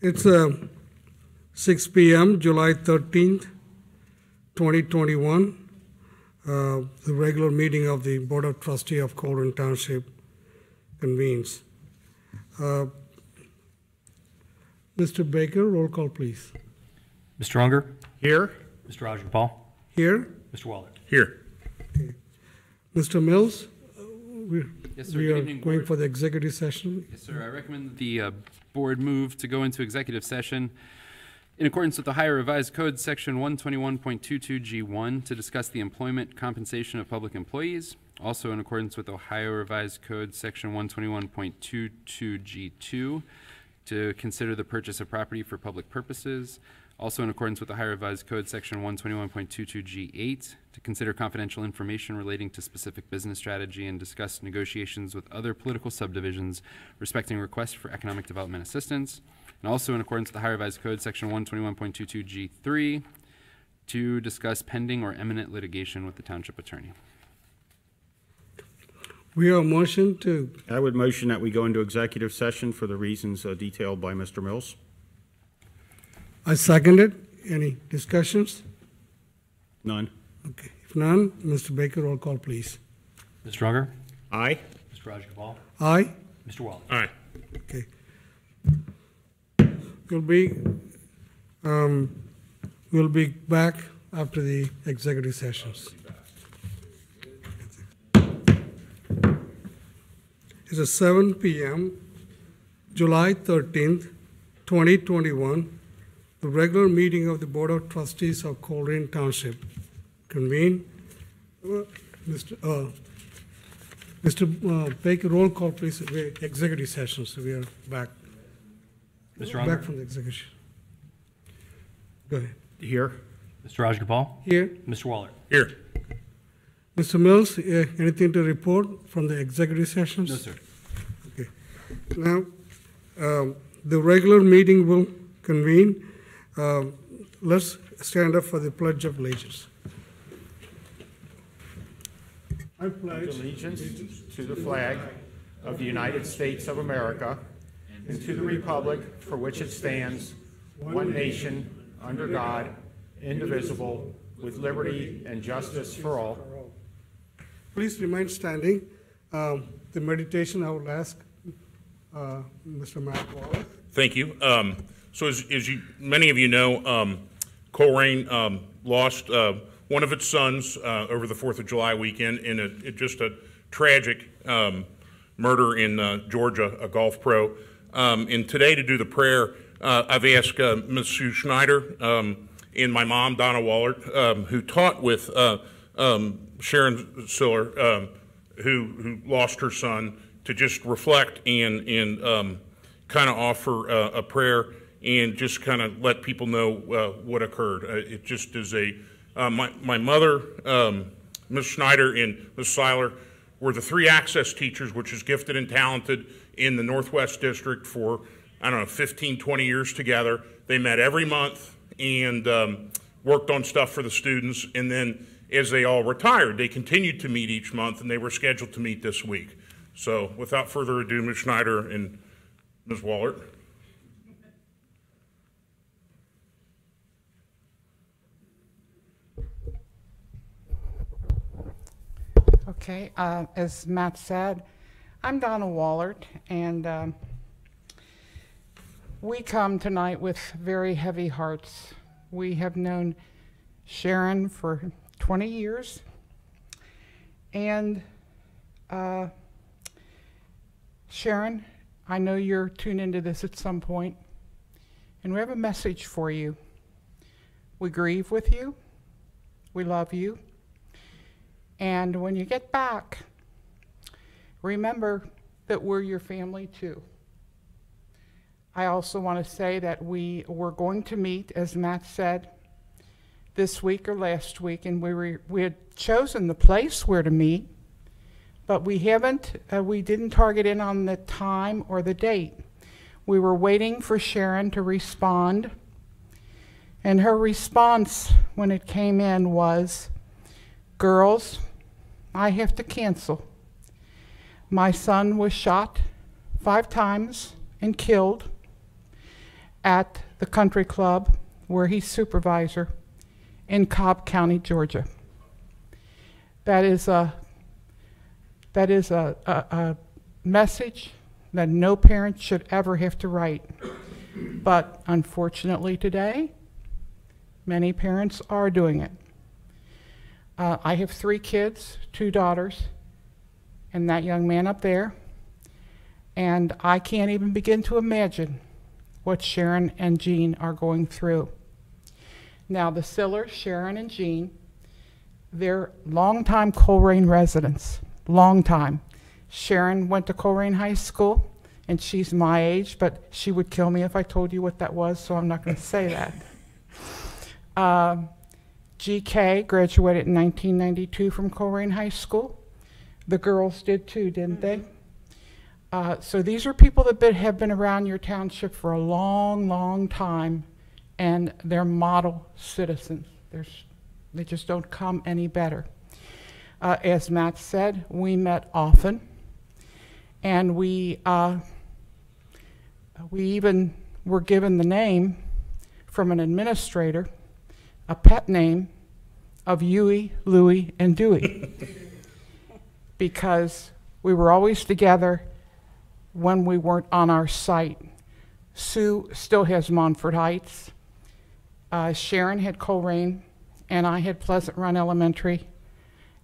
It's 6 p.m., July 13th, 2021. The regular meeting of the Board of Trustees of Colerain Township convenes. Mr. Baker, roll call, please. Mr. Unger? Here. Mr. Rajagopal? Here. Mr. Waller? Here. Okay. Mr. Mills, Yes, sir. we Good are evening, going Board. for the executive session. Yes, sir. I recommend that the board move to go into executive session in accordance with the Ohio Revised Code, Section 121.22G1, to discuss the employment compensation of public employees. Also in accordance with Ohio Revised Code, Section 121.22G2, to consider the purchase of property for public purposes. Also in accordance with the Ohio Revised Code, Section 121.22G8, to consider confidential information relating to specific business strategy and discuss negotiations with other political subdivisions respecting requests for economic development assistance. And also in accordance with the Ohio Revised Code, Section 121.22G3, to discuss pending or imminent litigation with the township attorney. We have a motion to. I would motion that we go into executive session for the reasons detailed by Mr. Mills. I second it. Any discussions? None. Okay. If none, Mr. Baker, roll call, please. Mr. Unger? Aye. Mr. Rajagopal? Aye. Mr. Waller? Aye. Okay. We'll be back after the executive sessions. It's 7 p.m., July 13th, 2021. The regular meeting of the Board of Trustees of Colerain Township convene. Mr. Baker, roll call, please. Executive session, so we are back. Mr. Unger? Back from the execution. Go ahead. Here. Mr. Rajagopal? Here. Mr. Waller? Here. Mr. Mills, anything to report from the executive sessions? No, sir. Okay. Now, the regular meeting will convene. Let's stand up for the Pledge of Allegiance. I pledge Allegiance to the flag of the United States of America and to the republic for which it stands, one nation, under God, indivisible, with liberty and justice for all. Please remain standing. The meditation I will ask Mr. Matt Waller. Thank you. So as many of you know, Colerain lost one of its sons over the 4th of July weekend in just a tragic murder in Georgia, a golf pro. And today to do the prayer, I've asked Ms. Sue Schneider and my mom, Donna Waller, who taught with Sharon Siller, who lost her son, to just reflect and kind of offer a prayer and just kind of let people know what occurred. It just is my mother, Ms. Schneider and Ms. Seiler, were the 3 access teachers, which is gifted and talented in the Northwest District for, I don't know, 15, 20 years together. They met every month and worked on stuff for the students. And then as they all retired, they continued to meet each month, and they were scheduled to meet this week. So without further ado, Ms. Schneider and Ms. Waller. Okay, as Matt said, I'm Donna Waller, and we come tonight with very heavy hearts. We have known Sharon for 20 years, and Sharon, I know you're tuned into this at some point, and we have a message for you. We grieve with you, we love you, and when you get back, remember that we're your family too. I also want to say that we were going to meet, as Matt said, this week or last week, and we had chosen the place where to meet, but we didn't target in on the time or the date. We were waiting for Sharon to respond, and her response when it came in was, "Girls, I have to cancel. My son was shot 5 times and killed, at the country club where he's supervisor in Cobb County, Georgia. That is a message that no parent should ever have to write. But unfortunately today, many parents are doing it. I have 3 kids, 2 daughters, and that young man up there. And I can't even begin to imagine what Sharon and Jean are going through. Now, the Sillers, Sharon and Jean, they're longtime Colerain residents, long time. Sharon went to Colerain High School, and she's my age, but she would kill me if I told you what that was, so I'm not going to say that. GK graduated in 1992 from Colerain High School. The girls did too, didn't they? So these are people that have been around your township for a long, long time, and they're model citizens. They just don't come any better. As Matt said, we met often, and we even were given the name from an administrator, a pet name of Huey, Louie, and Dewey, because we were always together when we weren't on our site. Sue still has Montfort Heights. Sharon had Colerain, and I had Pleasant Run Elementary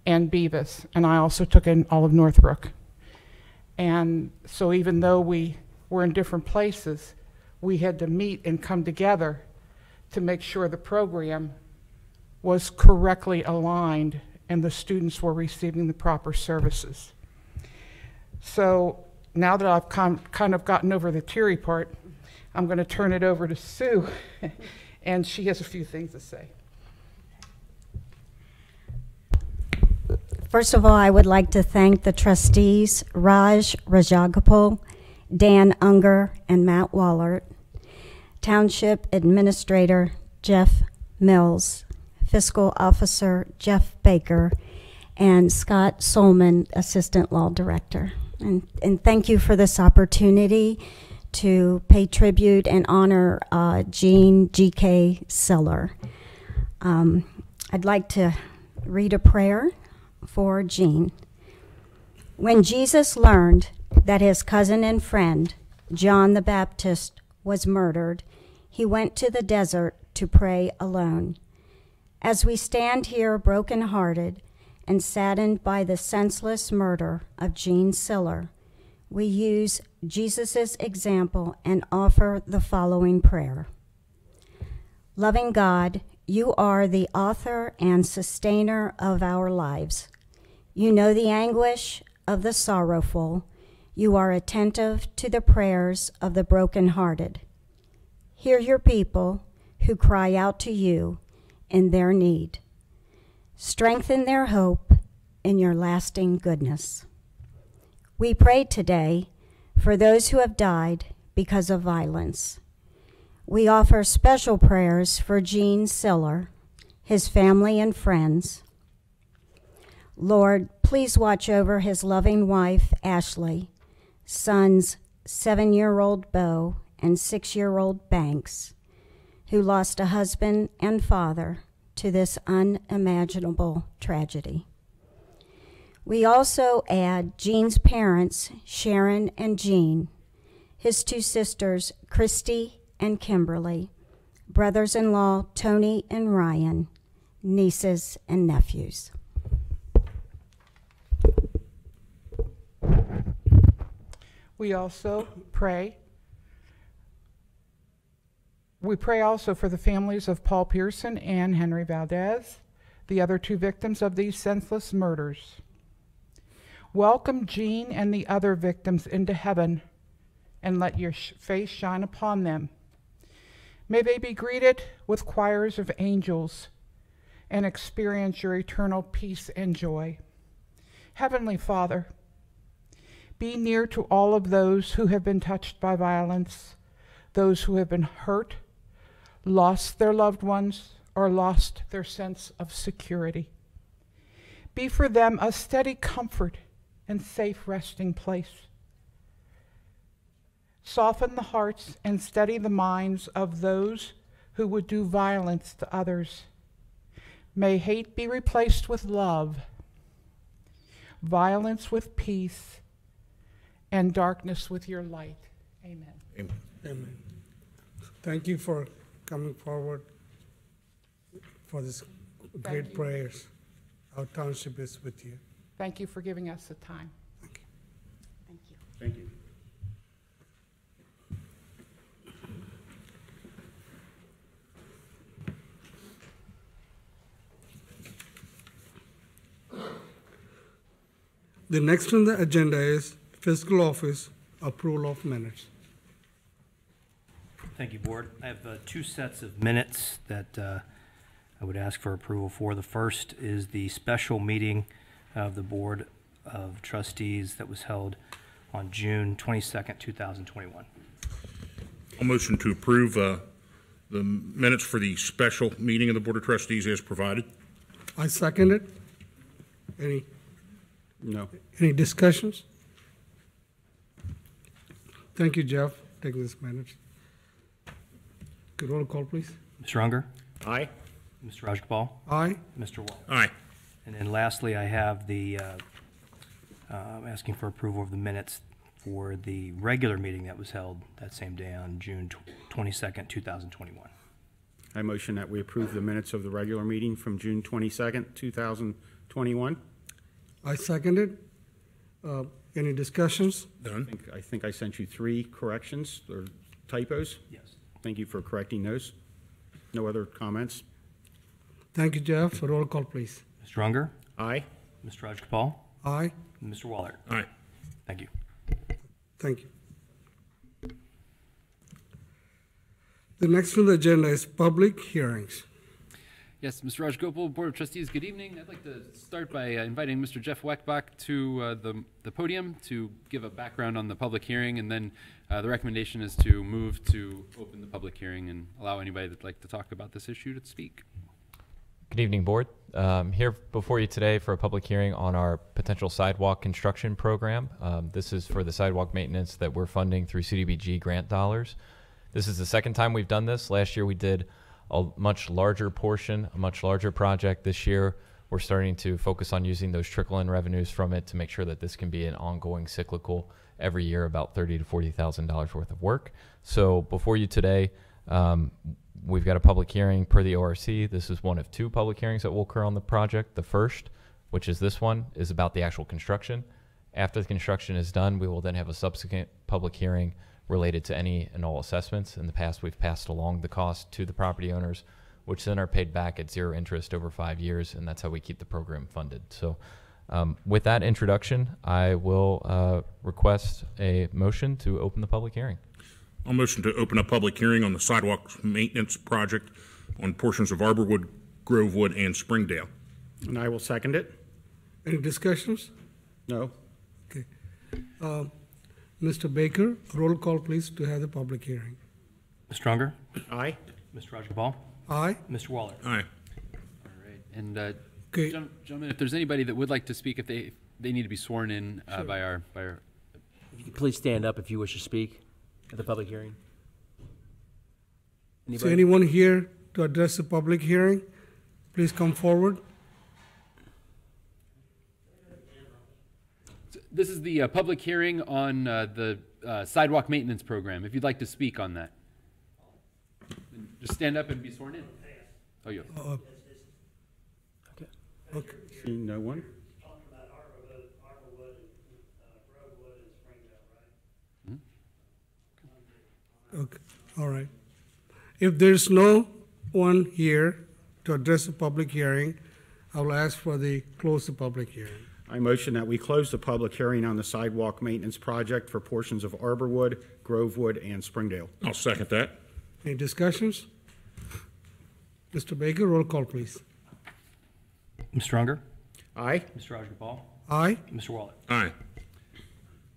and Beavis, and I also took in all of Northbrook. And so even though we were in different places, we had to meet and come together to make sure the program was correctly aligned and the students were receiving the proper services. So now that I've kind of gotten over the teary part, I'm going to turn it over to Sue, and she has a few things to say. First of all, I would like to thank the trustees, Raj Rajagopal, Dan Unger, and Matt Wallert, Township Administrator Jeff Mills, Fiscal Officer Jeff Baker, and Scott Solman, Assistant Law Director. And thank you for this opportunity to pay tribute and honor Jean G.K. Siller. I'd like to read a prayer for Jean. When Jesus learned that his cousin and friend, John the Baptist, was murdered, he went to the desert to pray alone. As we stand here broken-hearted and saddened by the senseless murder of Jean Siller, we use Jesus' example and offer the following prayer. Loving God, you are the author and sustainer of our lives. You know the anguish of the sorrowful. You are attentive to the prayers of the brokenhearted. Hear your people who cry out to you in their need. Strengthen their hope in your lasting goodness. We pray today for those who have died because of violence. We offer special prayers for Jean Siller, his family and friends. Lord, please watch over his loving wife, Ashley, sons 7-year-old Bo and 6-year-old Banks, who lost a husband and father to this unimaginable tragedy. We also add Jean's parents, Sharon and Jean, his 2 sisters, Christy and Kimberly, brothers-in-law, Tony and Ryan, nieces and nephews. We also pray. We pray also for the families of Paul Pearson and Henry Valdez, the other 2 victims of these senseless murders. Welcome Jean and the other victims into heaven, and let your face shine upon them. May they be greeted with choirs of angels and experience your eternal peace and joy. Heavenly Father, be near to all of those who have been touched by violence, those who have been hurt, lost their loved ones, or lost their sense of security. Be for them a steady comfort and safe resting place. soften the hearts and steady the minds of those who would do violence to others. May hate be replaced with love, violence with peace, and darkness with your light. Amen. Amen. Amen. Thank you for coming forward for this great you. prayers. Our township is with you. Thank you for giving us the time. Thank you. Thank you. The next on the agenda is Fiscal Office approval of minutes. Thank you, Board. I have two sets of minutes that I would ask for approval for. The first is the special meeting of the Board of Trustees that was held on June 22nd, 2021. I'll motion to approve the minutes for the special meeting of the Board of Trustees as provided. I second it. No. Any discussions? Thank you, Jeff, taking this minutes. Good roll call, please. Mr. Unger, Aye. Mr. Rajagopal, Aye. Mr. Wall. Aye. And then lastly, I have the, asking for approval of the minutes for the regular meeting that was held that same day on June 22nd, 2021. I motion that we approve the minutes of the regular meeting from June 22nd, 2021. I second it. Any discussions? Done. I think I sent you 3 corrections or typos. Yes. Thank you for correcting those. No other comments? Thank you, Jeff. Roll call, please. Mr. Unger, Aye. Mr. Rajagopal, Aye. and Mr. Waller. Aye. Thank you. Thank you. The next on the agenda is public hearings. Yes, Mr. Rajagopal, Board of Trustees, good evening. I'd like to start by inviting Mr. Jeff Weckbach to the podium to give a background on the public hearing, and then the recommendation is to move to open the public hearing and allow anybody that'd like to talk about this issue to speak. Good evening, Board. Here before you today for a public hearing on our potential sidewalk construction program. This is for the sidewalk maintenance that we're funding through CDBG grant dollars. This is the second time we've done this. Last year we did a much larger portion, a much larger project. This year we're starting to focus on using those trickle-in revenues from it to make sure that this can be an ongoing cyclical every year, about $30,000 to $40,000 worth of work. So before you today, we've got a public hearing per the ORC. This is one of 2 public hearings that will occur on the project. The first, which is this one, is about the actual construction. After the construction is done, we will then have a subsequent public hearing related to any and all assessments. In the past, we've passed along the cost to the property owners, which then are paid back at 0 interest over 5 years, and that's how we keep the program funded. So with that introduction, I will request a motion to open the public hearing. I'll motion to open a public hearing on the sidewalk maintenance project on portions of Arborwood, Grovewood, and Springdale. And I will second it. Any discussions? No. Okay. Mr. Baker, roll call, please, to have the public hearing. Mr. Unger, Aye. Mr. Rajagopal, Aye. Mr. Waller. Aye. All right. And Okay. gentlemen, if there's anybody that would like to speak, if they need to be sworn in by our If you could please stand up if you wish to speak at the public hearing. Is Anybody? anyone here to address the public hearing? Please come forward. This is the public hearing on the sidewalk maintenance program. If you'd like to speak on that, just stand up and be sworn in. Oh, you. Okay. Okay. Seeing no one? Talking about Arborwood, Grovewood, and Springdale, right? Okay. All right. If there's no one here to address the public hearing, I will ask for the close the public hearing. I motion that we close the public hearing on the sidewalk maintenance project for portions of Arborwood, Grovewood, and Springdale. I'll second that. Any discussions? Mr. Baker, roll call, please. Mr. Unger, Aye. Mr. Rajagopal, Aye. Mr. Waller. Aye.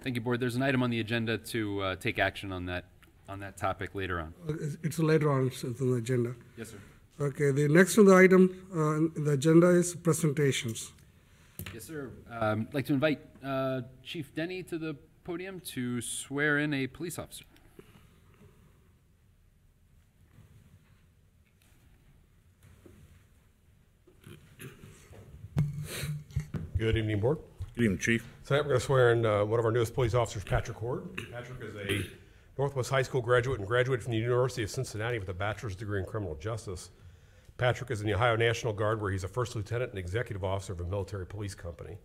Thank you, Board. There's an item on the agenda to take action on that topic later on. It's later on it's on the agenda. Yes, sir. Okay, the next on the item on the agenda is presentations. Yes, sir. I'd like to invite Chief Denny to the podium to swear in a police officer. Good evening, Board. Good evening, Chief. Tonight we're going to swear in one of our newest police officers, Patrick Hort. Patrick is a Northwest High School graduate and graduated from the University of Cincinnati with a bachelor's degree in criminal justice. Patrick is in the Ohio National Guard, where he's a first lieutenant and executive officer of a military police company.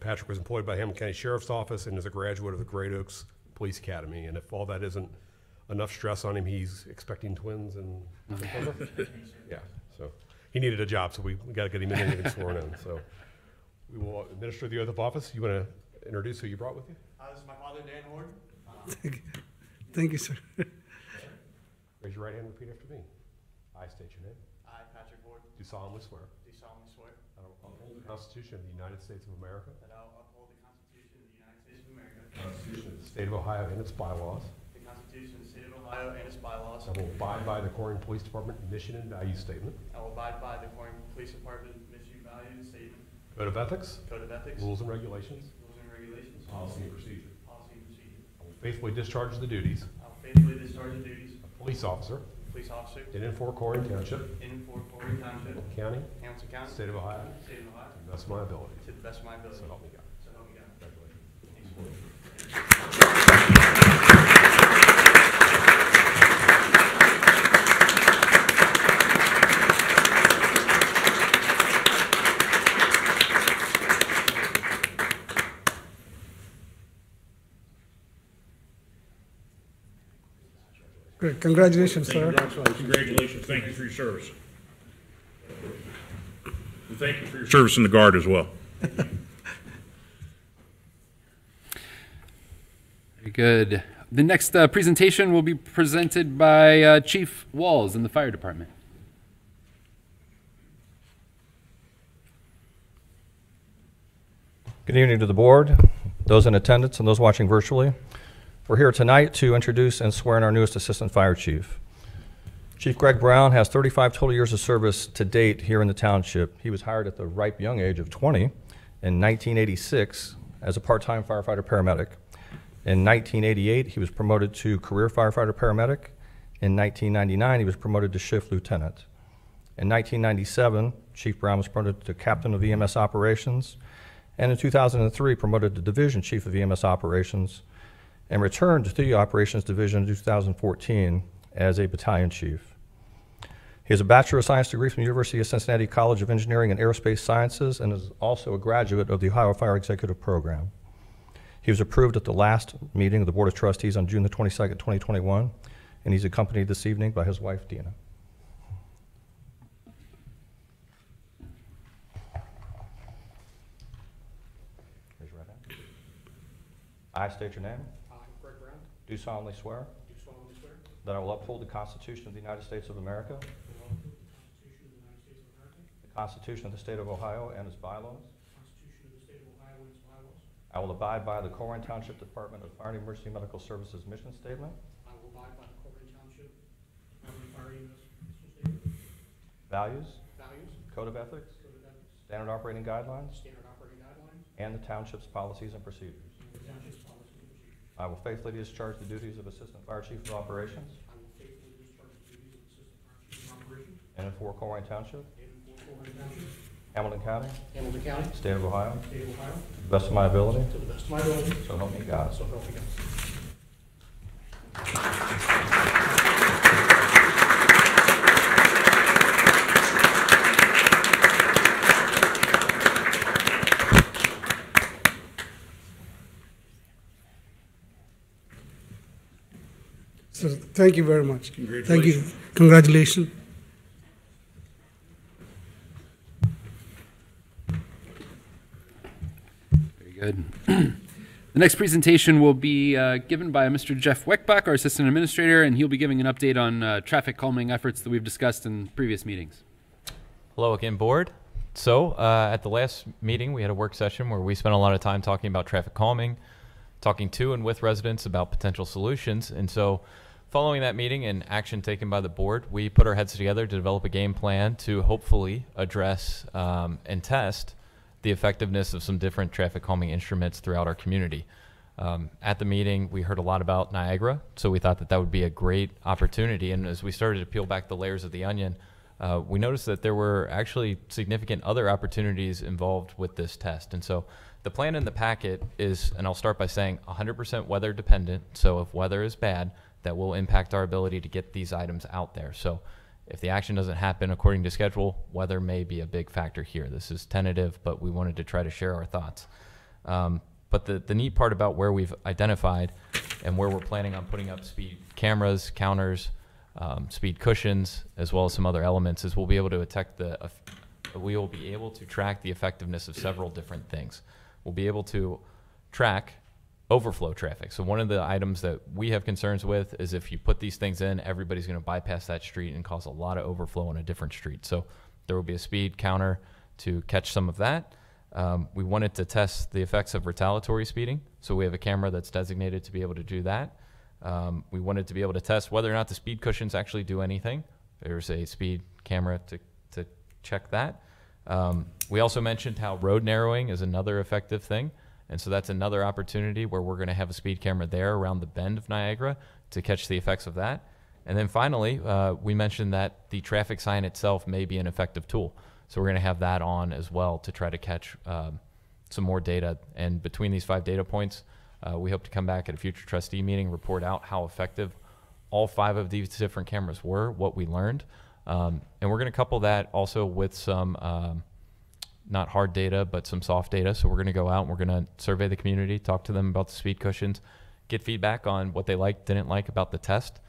Patrick was employed by Hamilton County Sheriff's Office and is a graduate of the Great Oaks Police Academy. And if all that isn't enough stress on him, he's expecting twins in September. Yeah, so he needed a job, so we got to get him in and get him sworn in. So we will administer the oath of office. You want to introduce who you brought with you? This is my father, Dan Hort. Thank you, sir. Raise your right hand and repeat after me. I state your name. I, Patrick Hort, Do solemnly swear do solemnly swear that I will uphold the Constitution of the United States of America, that I will uphold the Constitution of the United States of America, the Constitution of the State of Ohio and its bylaws. the Constitution of the State of Ohio and its bylaws. I will abide by the Colerain Police Department mission and value statement, I will abide by the Colerain Police Department mission values statement, code of ethics, code of ethics, rules and regulations, rules and regulations, policy and procedure. policy and procedure. I will faithfully discharge the duties I will faithfully discharge the duties of police officer of police officer in and for Colerain Township, in Fort Colerain Township, County, Hamilton County, State of Ohio, State of Ohio, to the best of my ability. to the best of my ability. So help me God. So help me God. Congratulations. Great. Congratulations, sir. Congratulations. Thank you for your service. And thank you for your service in the Guard as well. Very good. The next presentation will be presented by Chief Walls in the Fire Department. Good evening to the board, those in attendance, and those watching virtually. We're here tonight to introduce and swear in our newest Assistant Fire Chief. Chief Greg Brown has 35 total years of service to date here in the township. He was hired at the ripe young age of 20 in 1986 as a part-time firefighter paramedic. In 1988, he was promoted to career firefighter paramedic. In 1999, he was promoted to shift lieutenant. In 1997, Chief Brown was promoted to captain of EMS operations, and in 2003, promoted to division chief of EMS operations, and returned to the operations division in 2014 as a battalion chief. He has a Bachelor of Science degree from the University of Cincinnati College of Engineering and Aerospace Sciences and is also a graduate of the Ohio Fire Executive Program. He was approved at the last meeting of the Board of Trustees on June the 22nd, 2021, and he's accompanied this evening by his wife, Dina. Raise your right hand. I state your name. I, Greg Brown, Do solemnly swear do solemnly swear that I will uphold the Constitution of the United States of America, that I will uphold the Constitution of the United States of America, the Constitution of the State of Ohio and its bylaws. the Constitution of the State of Ohio and its bylaws. I will abide by the Colerain Township Department of Fire and Emergency Medical Services mission statement, I will abide by the Colerain Township Department of Fire and mission statement, values, values, code of ethics, code of ethics, standard operating guidelines, standard operating guidelines, and the township's policies and procedures. and the township's policies and procedures. I will faithfully discharge the duties of Assistant Fire Chief of Operations I will faithfully discharge the duties of Assistant Fire Chief of Operations in and for Colerain Township, in Fort Colerain Township, Hamilton County, Hamilton County, State of Ohio, State of Ohio, to the best of my ability, to the best of my ability, so help me God. so help me God. So thank you very much. Congratulations. Thank you. Congratulations. Very good. The next presentation will be given by Mr. Jeff Weckbach, our Assistant Administrator, and he'll be giving an update on traffic calming efforts that we've discussed in previous meetings. Hello again, board. So at the last meeting, we had a work session where we spent a lot of time talking about traffic calming, talking to and with residents about potential solutions. And so following that meeting and action taken by the board, we put our heads together to develop a game plan to hopefully address and test the effectiveness of some different traffic calming instruments throughout our community. At the meeting, we heard a lot about Niagara, so we thought that that would be a great opportunity. And as we started to peel back the layers of the onion we noticed that there were actually significant other opportunities involved with this test. And so the plan in the packet is, and I'll start by saying 100% weather dependent. So if weather is bad, that will impact our ability to get these items out there. So if the action doesn't happen according to schedule, weather may be a big factor here. This is tentative, but we wanted to try to share our thoughts. But the neat part about where we've identified and where we're planning on putting up speed cameras, counters, speed cushions, as well as some other elements, is we'll be able to track the effectiveness of several different things. We'll be able to track overflow traffic. So one of the items that we have concerns with is if you put these things in, everybody's going to bypass that street and cause a lot of overflow on a different street. So there will be a speed counter to catch some of that. We wanted to test the effects of retaliatory speeding. So we have a camera that's designated to be able to do that. We wanted to be able to test whether or not the speed cushions actually do anything. There's a speed camera to check that. We also mentioned how road narrowing is another effective thing. And so that's another opportunity where we're going to have a speed camera there around the bend of Niagara to catch the effects of that. And then finally, we mentioned that the traffic sign itself may be an effective tool. So we're going to have that on as well to try to catch some more data. And between these 5 data points, we hope to come back at a future trustee meeting, report out how effective all 5 of these different cameras were, what we learned. And we're going to couple that also with some not hard data, but some soft data. So we're going to go out and we're going to survey the community, talk to them about the speed cushions, get feedback on what they liked, didn't like about the test.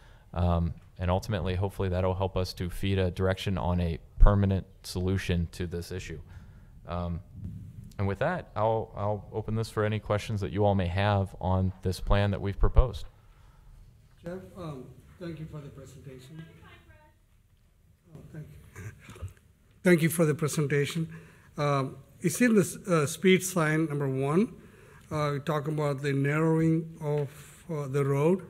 And ultimately, hopefully that'll help us to feed a direction on a permanent solution to this issue. And with that, I'll open this for any questions that you all may have on this plan that we've proposed. Jeff, thank you for the presentation. Thank you for the presentation. You see the speed sign number 1. We talk about the narrowing of the road.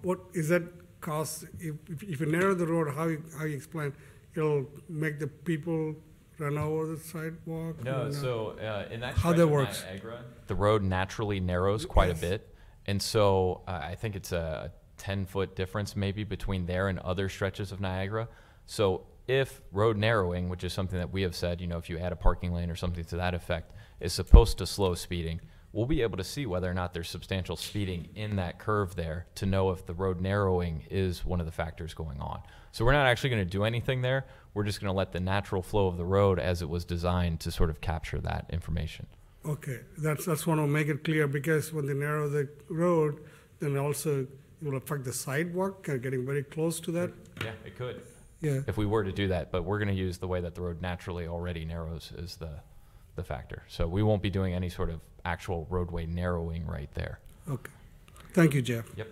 What is that cause? If you narrow the road, how you explain? It'll make the people run over the sidewalk? No, so in that how stretch that of works? Niagara, the road naturally narrows quite a bit. And so I think it's a 10-foot difference maybe between there and other stretches of Niagara. So if road narrowing, which is something that we have said, if you add a parking lane or something to that effect, is supposed to slow speeding, we'll be able to see whether or not there's substantial speeding in that curve there to know if the road narrowing is one of the factors going on. So we're not actually going to do anything there. We're just going to let the natural flow of the road as it was designed to sort of capture that information. Okay, that's want to make it clear, because when they narrow the road, then also it will affect the sidewalk, getting very close to that. Yeah, it could. Yeah. If we were to do that, but we're going to use the way that the road naturally already narrows as the factor. So we won't be doing any sort of actual roadway narrowing right there. Okay. Thank you, Jeff. Yep.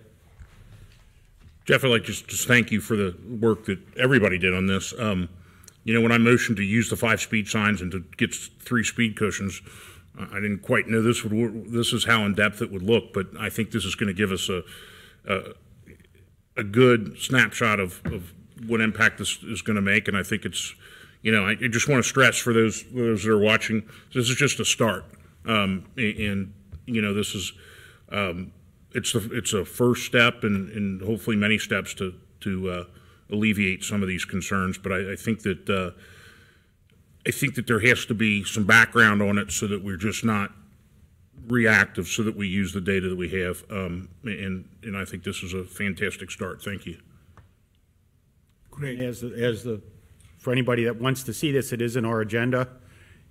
Jeff, I'd like to just thank you for the work that everybody did on this. When I motioned to use the 5 speed signs and to get 3 speed cushions, I didn't quite know this is how in depth it would look, but I think this is going to give us a good snapshot of what impact this is going to make. And I think it's, I just want to stress for those that are watching, this is just a start. This is, it's a first step and hopefully many steps to alleviate some of these concerns. But I think that there has to be some background on it so that we're just not reactive, so that we use the data that we have. And I think this is a fantastic start. Thank you. Great. For anybody that wants to see this, it is in our agenda,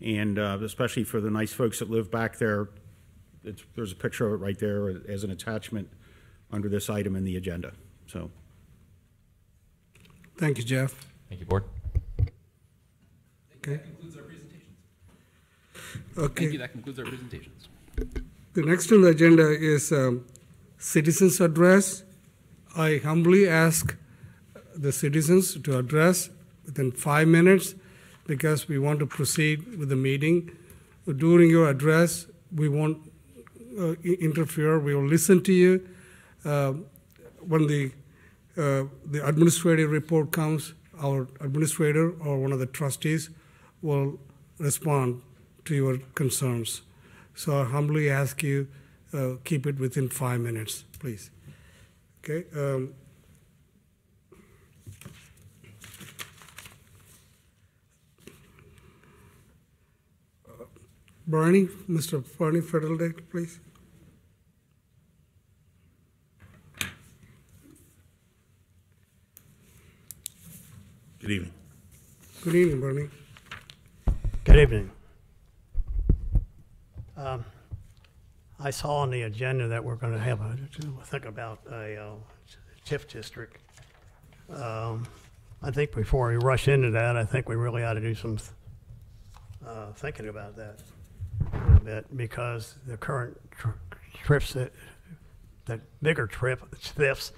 and especially for the nice folks that live back there, there's a picture of it right there as an attachment under this item in the agenda. So, thank you, Jeff. Thank you, Board. Okay. That concludes our presentations. Okay. Thank you. That concludes our presentations. The next on the agenda is citizens' address. I humbly ask the citizens to address within 5 minutes, because we want to proceed with the meeting. During your address, we won't interfere. We will listen to you. When the administrative report comes, our administrator or one of the trustees will respond to your concerns. So I humbly ask you, keep it within 5 minutes, please. Okay. Bernie, Mr. Bernie Federal, please. Good evening. Good evening, Bernie. Good evening. I saw on the agenda that we're going to have think about a TIF district. I think before we rush into that, I think we really ought to do some thinking about that a little bit, because the current trips that bigger TIFs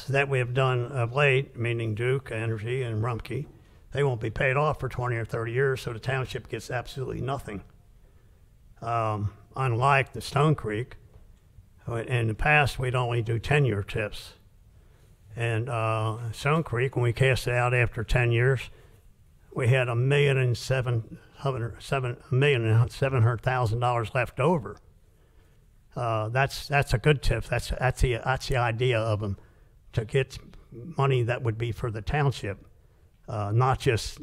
that we have done of late, meaning Duke, Energy, and Rumpke, they won't be paid off for 20 or 30 years, so the township gets absolutely nothing. Unlike the Stone Creek, in the past we'd only do 10-year TIFs. And Stone Creek, when we cast it out after 10 years, we had $1,700,000 left over. That's a good TIF. That's the idea of them, to get money that would be for the township, not just.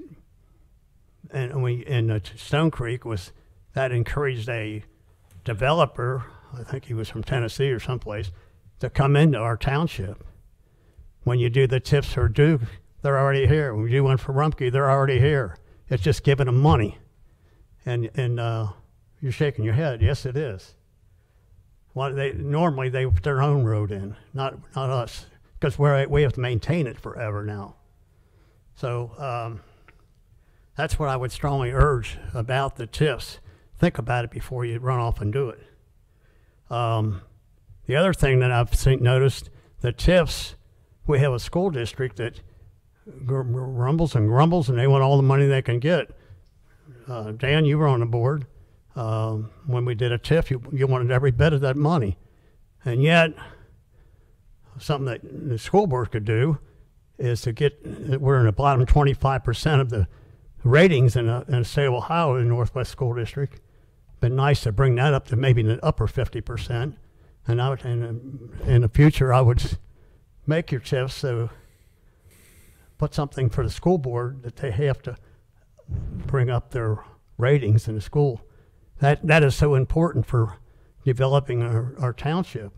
And we in the Stone Creek was that encouraged a developer, I think he was from Tennessee or someplace, to come into our township. When you do the TIFs for Duke, they're already here. When you do one for Rumpke, they're already here. It's just giving them money. And you're shaking your head. Yes, it is. Well, normally they put their own road in, not us, because we have to maintain it forever now. So that's what I would strongly urge about the TIFs. Think about it before you run off and do it. The other thing that I've noticed, the TIFs, we have a school district that rumbles and grumbles, and they want all the money they can get. Dan, you were on the board. When we did a TIF, you wanted every bit of that money. And yet, something that the school board could do is to get, we're in the bottom 25% of the ratings in the state of Ohio in the Northwest School District. Been nice to bring that up to maybe the upper 50%. And in the future, I would make your TIFs so put something for the school board that they have to bring up their ratings in the school. That is so important for developing our township.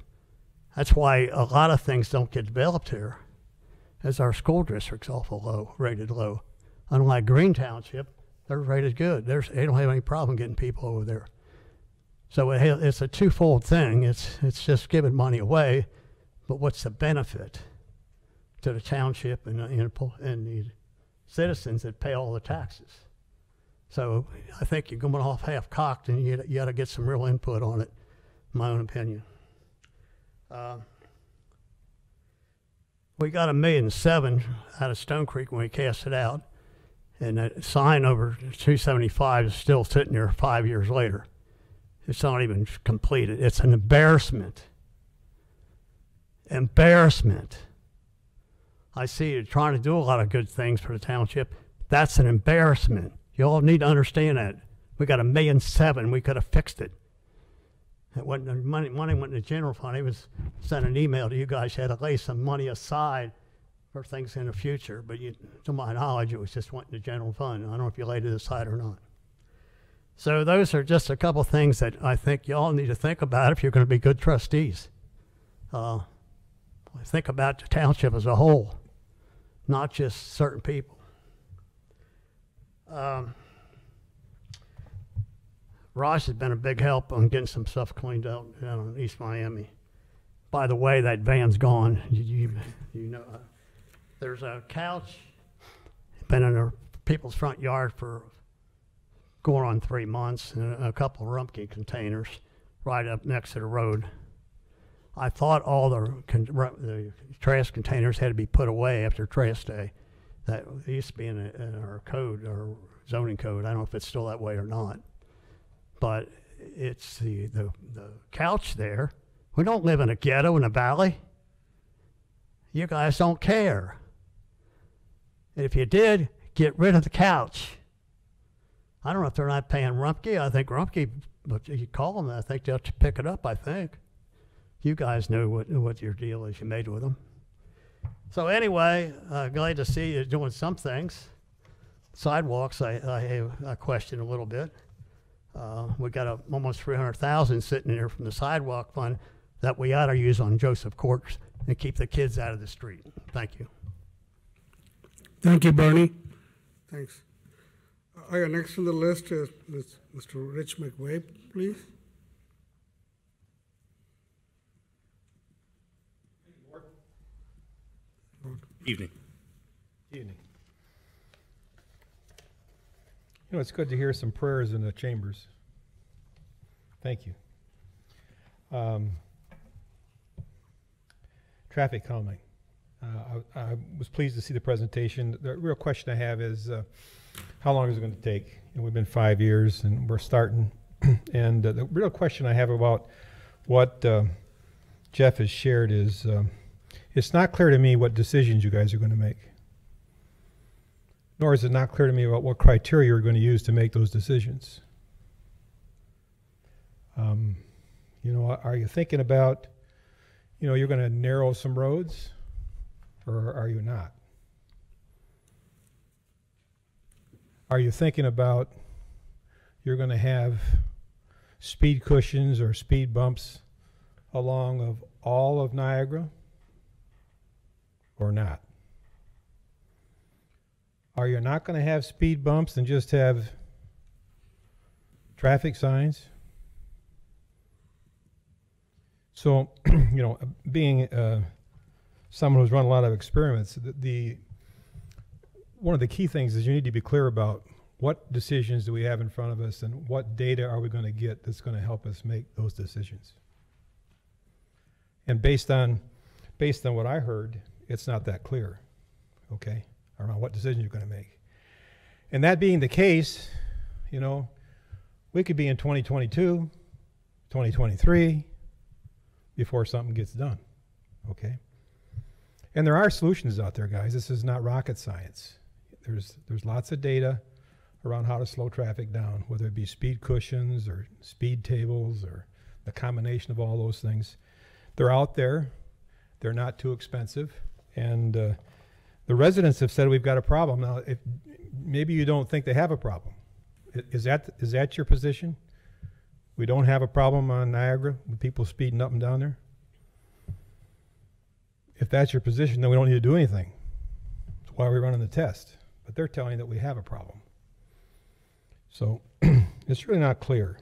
That's why a lot of things don't get developed here, as our school district's awful low, rated low. Unlike Green Township, they're rated good. They don't have any problem getting people over there. So it's a twofold thing. It's just giving money away, but what's the benefit to the township and the citizens that pay all the taxes? So I think you're going off half-cocked, and you got to get some real input on it, in my own opinion. We got $1.7 million out of Stone Creek when we cast it out, and that sign over 275 is still sitting there 5 years later. It's not even completed. It's an embarrassment. Embarrassment. I see you trying to do a lot of good things for the township. That's an embarrassment. You all need to understand that. We got $1.7 million. We could have fixed it. It wasn't, money went in the general fund. He was sent an email to you guys. You had to lay some money aside for things in the future. But to my knowledge, it was just went in the general fund. I don't know if you laid it aside or not. So those are just a couple things that I think you all need to think about if you're going to be good trustees. Think about the township as a whole, not just certain people. Raj has been a big help on getting some stuff cleaned out down in East Miami. By the way, that van's gone. You know, there's a couch been in people's front yard for going on 3 months, and a couple of Rumpke containers right up next to the road. I thought all the trash containers had to be put away after trash day. That used to be in our code, our zoning code. I don't know if it's still that way or not. But it's the couch there. We don't live in a ghetto in a valley. You guys don't care. If you did, get rid of the couch. I don't know if they're not paying Rumpke. I think Rumpke, but you call them, I think they'll pick it up, I think. You guys know what your deal is you made with them. So anyway, glad to see you doing some things. Sidewalks, I question a little bit. We got almost 300,000 sitting there from the sidewalk fund that we ought to use on Joseph Courts and keep the kids out of the street. Thank you. Thank you, Bernie. Thanks. Next on the list is Mr. Rich Mcveigh, please. Evening. Evening. You know, it's good to hear some prayers in the chambers. Thank you. Traffic calming. I was pleased to see the presentation. The real question I have is how long is it going to take? And we've been 5 years and we're starting. And the real question I have about what Jeff has shared is it's not clear to me what decisions you guys are going to make. Nor is it not clear to me about what criteria you're going to use to make those decisions. You know, are you thinking about, you know, you're going to narrow some roads, or are you not? Are you thinking about you're going to have speed cushions or speed bumps along of all of Niagara, or not? Are you not going to have speed bumps and just have traffic signs? So, you know, being someone who's run a lot of experiments, one of the key things is you need to be clear about what decisions do we have in front of us and what data are we going to get that's going to help us make those decisions. And based on what I heard, it's not that clear, okay, around what decision you're going to make. And that being the case, you know, we could be in 2022, 2023, before something gets done, okay? And there are solutions out there, guys. This is not rocket science. There's lots of data around how to slow traffic down, whether it be speed cushions or speed tables or the combination of all those things. They're out there. They're not too expensive. And the residents have said we've got a problem. Now, if maybe you don't think they have a problem. Is that your position? We don't have a problem on Niagara with people speeding up and down there? If that's your position, then we don't need to do anything. That's why we're running the test. But they're telling you that we have a problem. So it's really not clear.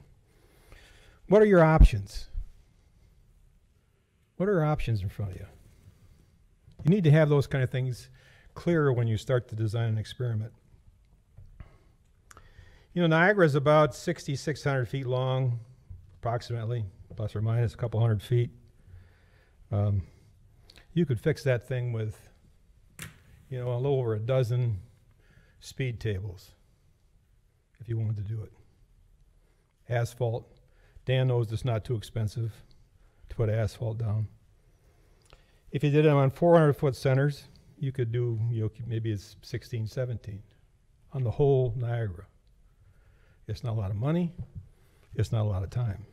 What are your options? What are your options in front of you? You need to have those kind of things clearer when you start to design an experiment. You know, Niagara is about 6,600 feet long, approximately, plus or minus a couple hundred feet. You could fix that thing with, you know, a little over a dozen speed tables if you wanted to do it. Asphalt. Dan knows it's not too expensive to put asphalt down. If you did them on 400-foot centers, you could do, you know, maybe it's 16, 17 on the whole Niagara. It's not a lot of money. It's not a lot of time.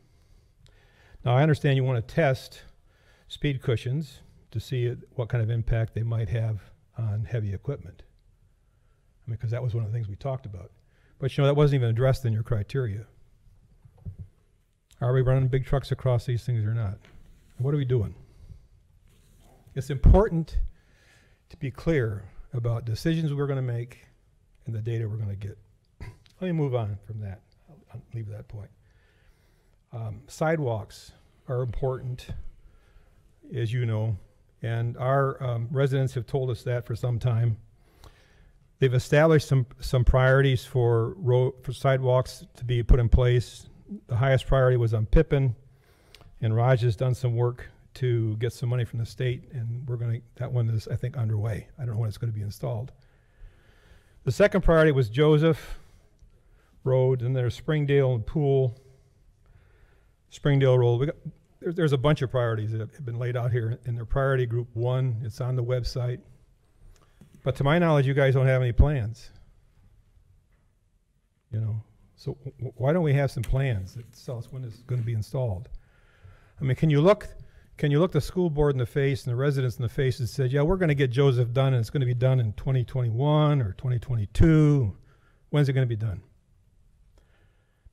Now, I understand you want to test speed cushions to see what kind of impact they might have on heavy equipment. I mean, because that was one of the things we talked about. But, you know, that wasn't even addressed in your criteria. Are we running big trucks across these things or not? What are we doing? It's important to be clear about decisions we're going to make and the data we're going to get. Let me move on from that. I'll leave that point. Sidewalks are important, as you know, and our residents have told us that for some time. They've established some priorities for sidewalks to be put in place. The highest priority was on Pippin, and Raj has done some work to get some money from the state, and that one is, I think, underway. I don't know when it's going to be installed. The second priority was Joseph Road, and there's Springdale and Pool. Springdale Road. There's a bunch of priorities that have been laid out here in their priority group 1. It's on the website. But to my knowledge, you guys don't have any plans. You know, so why don't we have some plans that tell us when it's going to be installed? I mean, can you look the school board in the face and the residents in the face and say, yeah, we're going to get Joseph done, and it's going to be done in 2021 or 2022. When's it going to be done?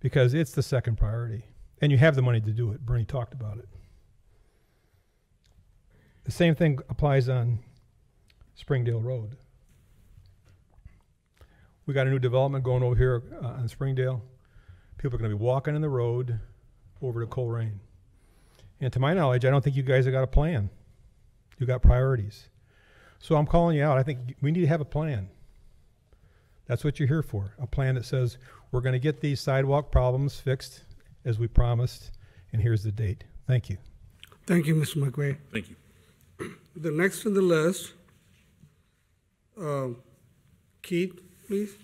because it's the second priority. And you have the money to do it. Bernie talked about it. The same thing applies on Springdale Road. We got a new development going over here on Springdale. People are going to be walking in the road over to Colerain. And to my knowledge, I don't think you guys have got a plan. You got priorities. So I'm calling you out. I think we need to have a plan. That's what you're here for, a plan that says we're going to get these sidewalk problems fixed as we promised, and here's the date. Thank you. Thank you, Mr. McVeigh. Thank you. The next on the list, Keith, please.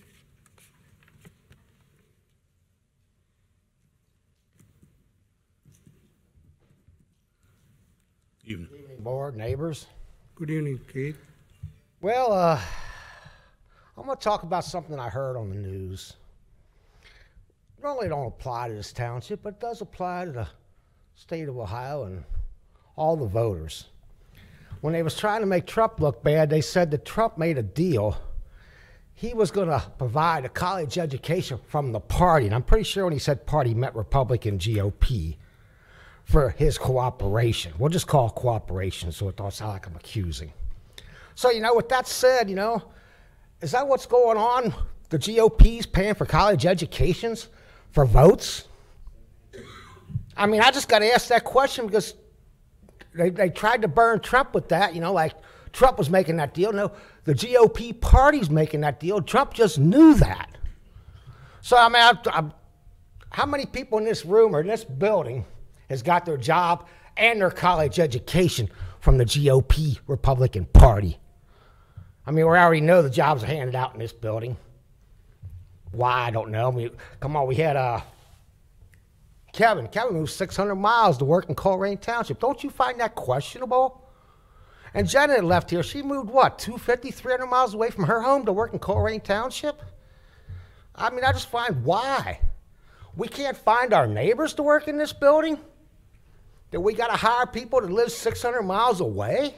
Evening. Board, neighbors. Good evening, Keith. Well, I'm going to talk about something I heard on the news. It really don't apply to this township, but it does apply to the state of Ohio and all the voters. When they was trying to make Trump look bad, they said that Trump made a deal. He was going to provide a college education from the party, and I'm pretty sure when he said party, he meant Republican GOP, for his cooperation. We'll just call it cooperation so it don't sound like I'm accusing. So, with that said, is that what's going on? The GOP's paying for college educations for votes? I mean, I just got to ask that question because they tried to burn Trump with that, like Trump was making that deal. No, the GOP party's making that deal. Trump just knew that. So, I mean, how many people in this room or in this building has got their job and their college education from the GOP Republican Party? I mean, we already know the jobs are handed out in this building. Why, I don't know. I mean, come on, we had Kevin. Kevin moved 600 miles to work in Colerain Township. Don't you find that questionable? And Jenna left here. She moved, 250, 300 miles away from her home to work in Colerain Township? I mean, I just find why. We can't find our neighbors to work in this building? That we got to hire people to live 600 miles away?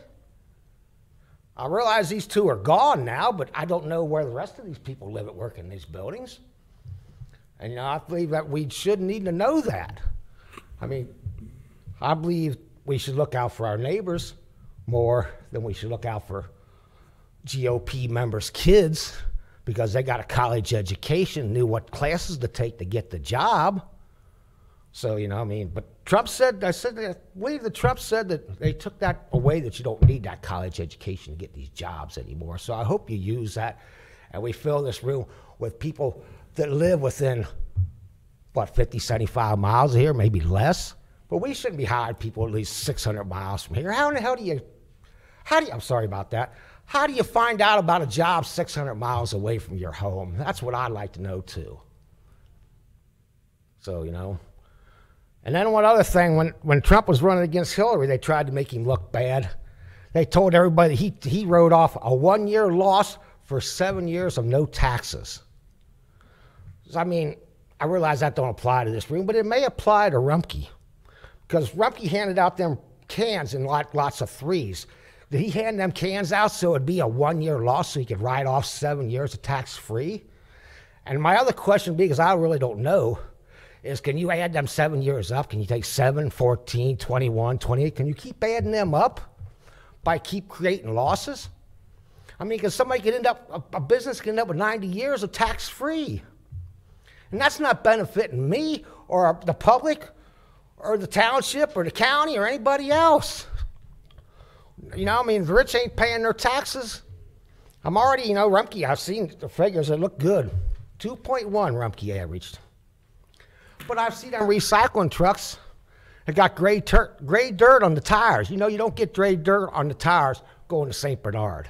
I realize these two are gone now, but I don't know where the rest of these people live at work in these buildings. And I believe that we should need to know that. I mean, I believe we should look out for our neighbors more than we should look out for GOP members' kids because they got a college education, knew what classes to take to get the job. So, but Trump said, I believe that Trump said that they took that away, that you don't need that college education to get these jobs anymore. So I hope you use that and we fill this room with people that live within, 50, 75 miles of here, maybe less. But we shouldn't be hiring people at least 600 miles from here. How in the hell do you, I'm sorry about that. How do you find out about a job 600 miles away from your home? That's what I'd like to know too. So, And then one other thing, when Trump was running against Hillary, they tried to make him look bad. They told everybody he wrote off a 1-year loss for 7 years of no taxes. So, I mean, I realize that don't apply to this room, but it may apply to Rumpke. Because Rumpke handed out them cans in lots of threes. Did he hand them cans out so it'd be a 1-year loss so he could write off 7 years of tax-free? And my other question, because I really don't know, is can you add them 7 years up? Can you take 7, 14, 21, 28? Can you keep adding them up by keep creating losses? I mean, because somebody could end up, a business could end up with 90 years of tax-free. And that's not benefiting me or the public or the township or the county or anybody else. I mean, the rich ain't paying their taxes. I'm already, Rumpke, I've seen the figures that look good. 2.1 Rumpke averaged. But I've seen them recycling trucks that got gray dirt on the tires. You don't get gray dirt on the tires going to St. Bernard.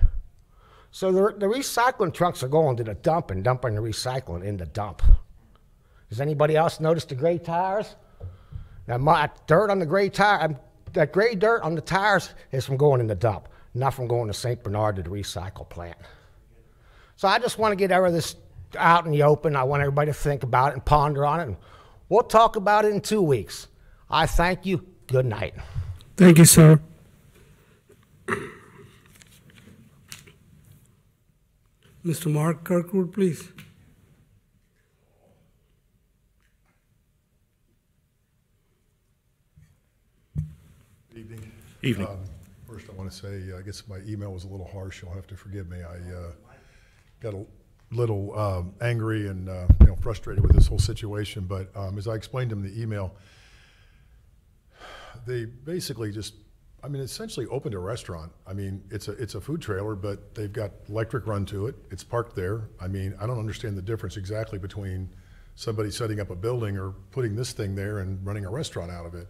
So the recycling trucks are going to the dump and dumping the recycling in the dump. Does anybody else notice the gray tires? That dirt on the gray tire, that gray dirt on the tires is from going in the dump, not from going to St. Bernard to the recycle plant. So I just want to get this out in the open. I want everybody to think about it and ponder on it. And we'll talk about it in 2 weeks. I thank you. Good night. Thank you, sir. Mr. Mark Kirkwood, please. Evening. First, I want to say, I guess my email was a little harsh. You'll have to forgive me. I got a little angry and frustrated with this whole situation. But as I explained in the email, they basically just, essentially opened a restaurant. It's a food trailer, but they've got electric run to it. It's parked there. I don't understand the difference exactly between somebody setting up a building or putting this thing there and running a restaurant out of it.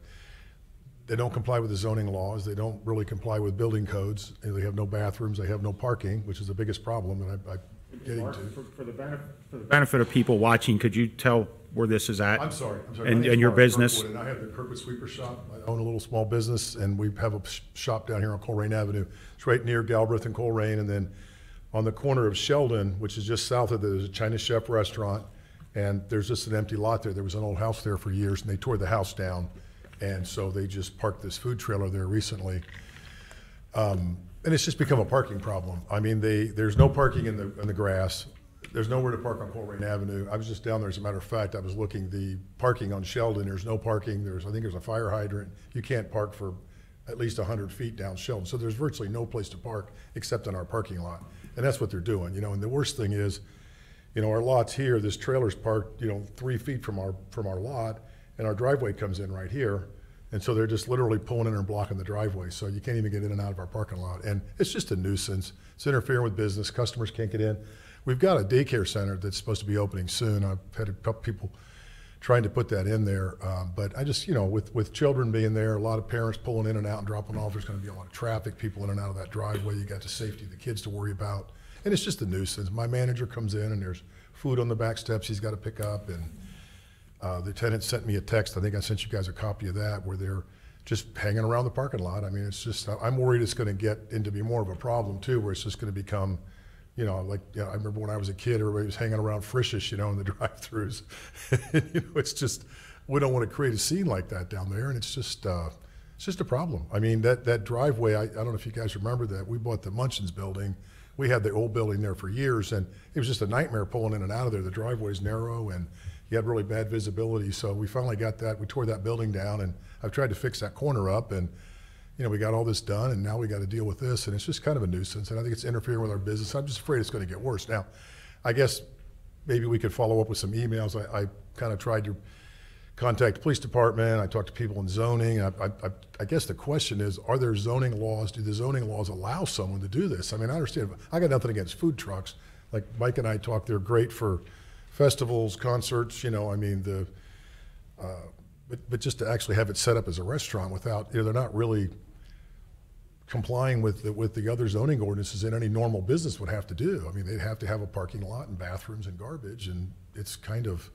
They don't comply with the zoning laws. They don't really comply with building codes. And they have no bathrooms. They have no parking, which is the biggest problem that I'm getting Mark, to. for the benefit of people watching, could you tell where this is at? I'm sorry. And your business? Kirkwood, and I have the Kirkwood Sweeper Shop. I own a little small business, and we have a shop down here on Colerain Avenue. It's right near Galbraith and Colerain, and then on the corner of Sheldon, which is just south of there, there's a China Chef restaurant, and there's just an empty lot there. There was an old house there for years, and they tore the house down, and so they just parked this food trailer there recently. And it's just become a parking problem. There's no parking in the grass. There's nowhere to park on Colerain Avenue. I was just down there, as a matter of fact. I was looking, the parking on Sheldon, there's no parking. I think there's a fire hydrant. You can't park for at least 100 feet down Sheldon. So there's virtually no place to park except in our parking lot. And that's what they're doing, and the worst thing is, our lot's here, this trailer's parked, 3 feet from our lot, and our driveway comes in right here. And so they're just literally pulling in and blocking the driveway. So you can't even get in and out of our parking lot. And it's just a nuisance. It's interfering with business. Customers can't get in. We've got a daycare center that's supposed to be opening soon. I've had a couple people trying to put that in there. But I just, with children being there, a lot of parents pulling in and out and dropping off, there's going to be a lot of traffic, people in and out of that driveway. You got the safety of the kids to worry about. And it's just a nuisance. My manager comes in and there's food on the back steps he's got to pick up. And the tenant sent me a text. I think I sent you guys a copy of that, where they're just hanging around the parking lot. It's just, I'm worried it's going to get into be more of a problem too, where it's just going to become, I remember when I was a kid, everybody was hanging around Frisch's, in the drive-throughs. It's just, we don't want to create a scene like that down there, and it's just a problem. That driveway, I don't know if you guys remember that. We bought the Munchins building. We had the old building there for years, and it was just a nightmare pulling in and out of there. The driveway's narrow, and you had really bad visibility. So we finally got that. We tore that building down, and I've tried to fix that corner up, and we got all this done, and now we got to deal with this, and it's just kind of a nuisance, and I think it's interfering with our business. I'm just afraid it's going to get worse. Now, I guess maybe we could follow up with some emails. I kind of tried to contact the police department. I talked to people in zoning. I guess the question is, are there zoning laws? Do the zoning laws allow someone to do this? I understand. I got nothing against food trucks. Like Mike and I talked, they're great for festivals, concerts, but just to actually have it set up as a restaurant without, they're not really complying with the other zoning ordinances that any normal business would have to do. They'd have to have a parking lot and bathrooms and garbage, and it's kind of,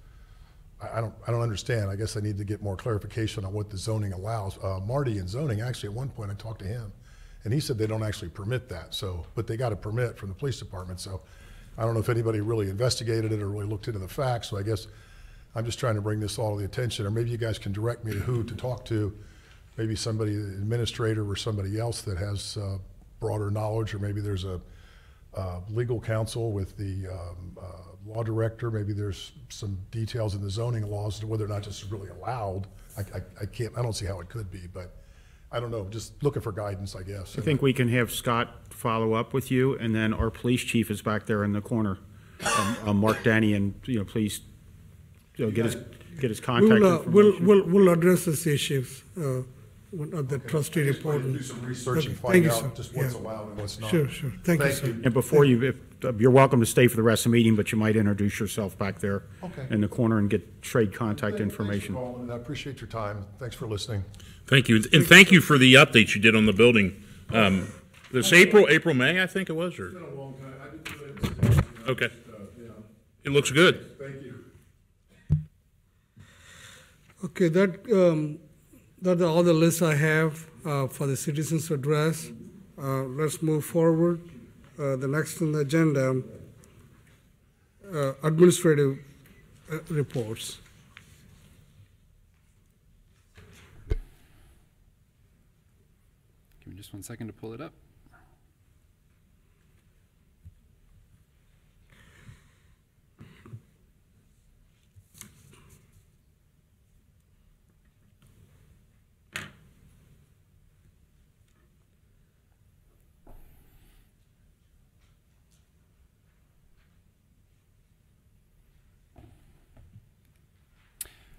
I don't understand. I guess I need to get more clarification on what the zoning allows. Marty in zoning, actually at one point I talked to him, and he said they don't actually permit that. So, but they got a permit from the police department. So I don't know if anybody really investigated it or really looked into the facts. So I guess I'm just trying to bring this all to the attention, or maybe you guys can direct me to who to talk to, maybe somebody, an administrator or somebody else that has broader knowledge, or maybe there's a legal counsel with the law director. Maybe there's some details in the zoning laws as to whether or not this is really allowed. I don't see how it could be, but I don't know, just looking for guidance, I guess. I think we can have Scott follow up with you, and then our police chief is back there in the corner, Mark Denny, and please get his contact information. We'll address these issues at the trustee report. Do some research and find out just what's allowed and what's not. Sure. Thank you, sir. And before you're welcome to stay for the rest of the meeting, but you might introduce yourself back there in the corner and get trade contact information. Thanks for calling, and I appreciate your time. Thanks for listening. Thank you, and thank you for the updates you did on the building. This April, May, I think it was, or? It's been a long time. I didn't do it. Okay. It looks good. Thank you. Okay, that's all the list I have for the citizens' address. Let's move forward. The next on the agenda, administrative reports. Give me just 1 second to pull it up.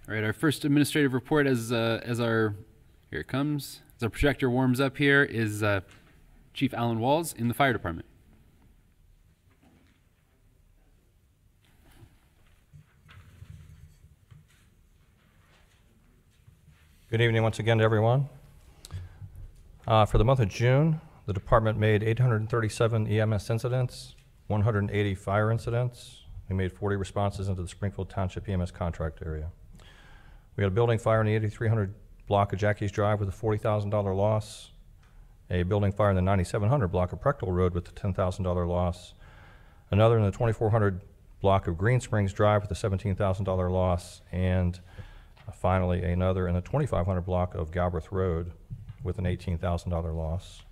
All right, our first administrative report here it comes. As our projector warms up here is Chief Alan Walls in the fire department. Good evening once again to everyone. For the month of June, the department made 837 EMS incidents, 180 fire incidents. We made 40 responses into the Springfield Township EMS contract area. We had a building fire in the 8300 block of Jackie's Drive with a $40,000 loss, a building fire in the 9700 block of Prechtel Road with a $10,000 loss, another in the 2400 block of Green Springs Drive with a $17,000 loss, and finally another in the 2500 block of Galbraith Road with an $18,000 loss.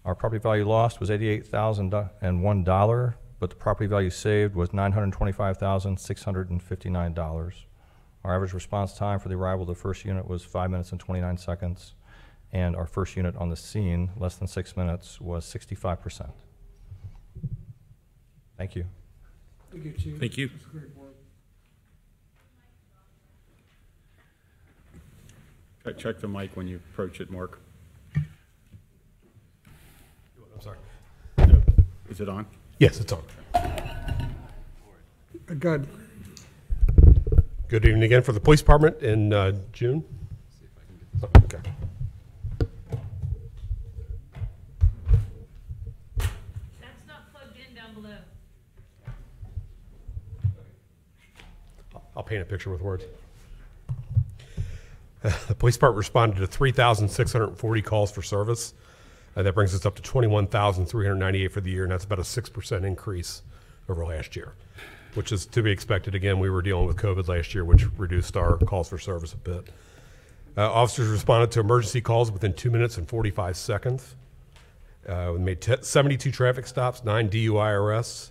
Our property value lost was $88,001, but the property value saved was $925,659. Our average response time for the arrival of the first unit was 5 minutes and 29 seconds, and our first unit on the scene, less than 6 minutes, was 65%. Thank you. Thank you, Chief. Thank you. That's great work. Check the mic when you approach it, Mark. I'm sorry. Is it on? Yes, it's on. Good. Good evening again for the police department in June. Okay. That's not plugged in down below. I'll paint a picture with words. The police department responded to 3,640 calls for service. That brings us up to 21,398 for the year, and that's about a 6% increase over last year, which is to be expected. Again, we were dealing with COVID last year, which reduced our calls for service a bit. Officers responded to emergency calls within 2 minutes and 45 seconds. We made 72 traffic stops, 9 DUI arrests.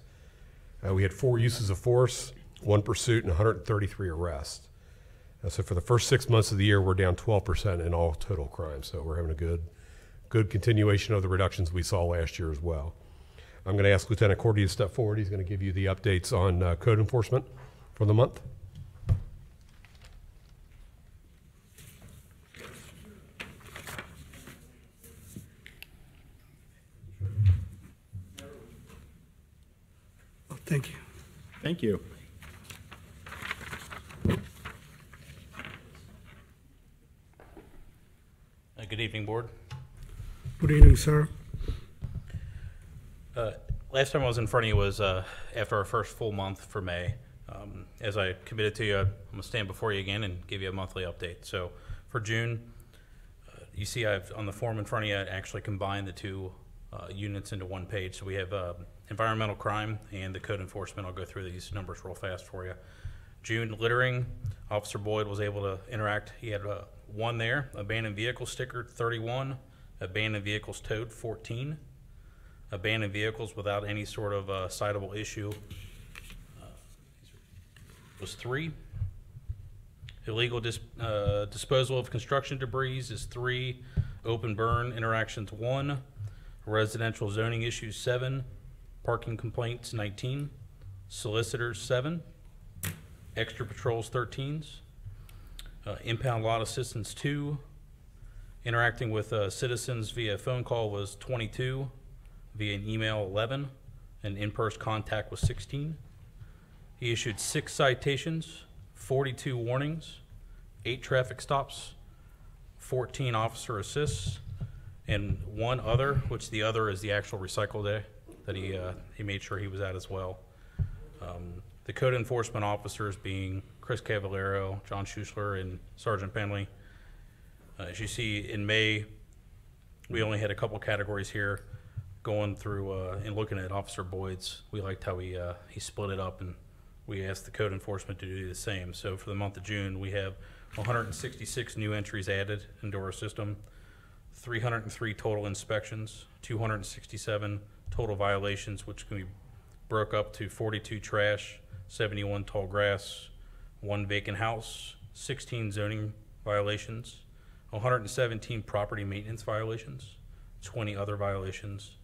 We had 4 uses of force, 1 pursuit, and 133 arrests. So for the first 6 months of the year, we're down 12% in all total crimes. So we're having a good continuation of the reductions we saw last year as well. I'm going to ask Lieutenant Cordy to step forward. He's going to give you the updates on code enforcement for the month. Oh, thank you. Thank you. Good evening, Board. Good evening, sir. Last time I was in front of you was after our first full month for May. As I committed to you, I'm going to stand before you again and give you a monthly update. So for June, you see I've on the form in front of you, I actually combined the 2 units into 1 page. So we have environmental crime and the code enforcement. I'll go through these numbers real fast for you. June, littering, Officer Boyd was able to interact. He had 1 there, abandoned vehicle sticker 31, abandoned vehicles towed 14, abandoned vehicles without any sort of citable issue was 3. Illegal disposal of construction debris is 3. Open burn interactions 1. Residential zoning issues 7. Parking complaints 19. Solicitors 7. Extra patrols 13s. Impound lot assistance 2. Interacting with citizens via phone call was 22. Via an email 11. And in-person contact was 16. He issued 6 citations, 42 warnings, 8 traffic stops, 14 officer assists, and 1 other, which the other is the actual recycle day that he made sure he was at as well. The code enforcement officers being Chris Cavallero, John Schuessler, and Sergeant Penley. As you see in May, we only had a couple categories here. Going through and looking at Officer Boyd's, we liked how he split it up, and we asked the code enforcement to do the same. So for the month of June, we have 166 new entries added into our system, 303 total inspections, 267 total violations, which can be broke up to 42 trash, 71 tall grass, 1 vacant house, 16 zoning violations, 117 property maintenance violations, 20 other violations.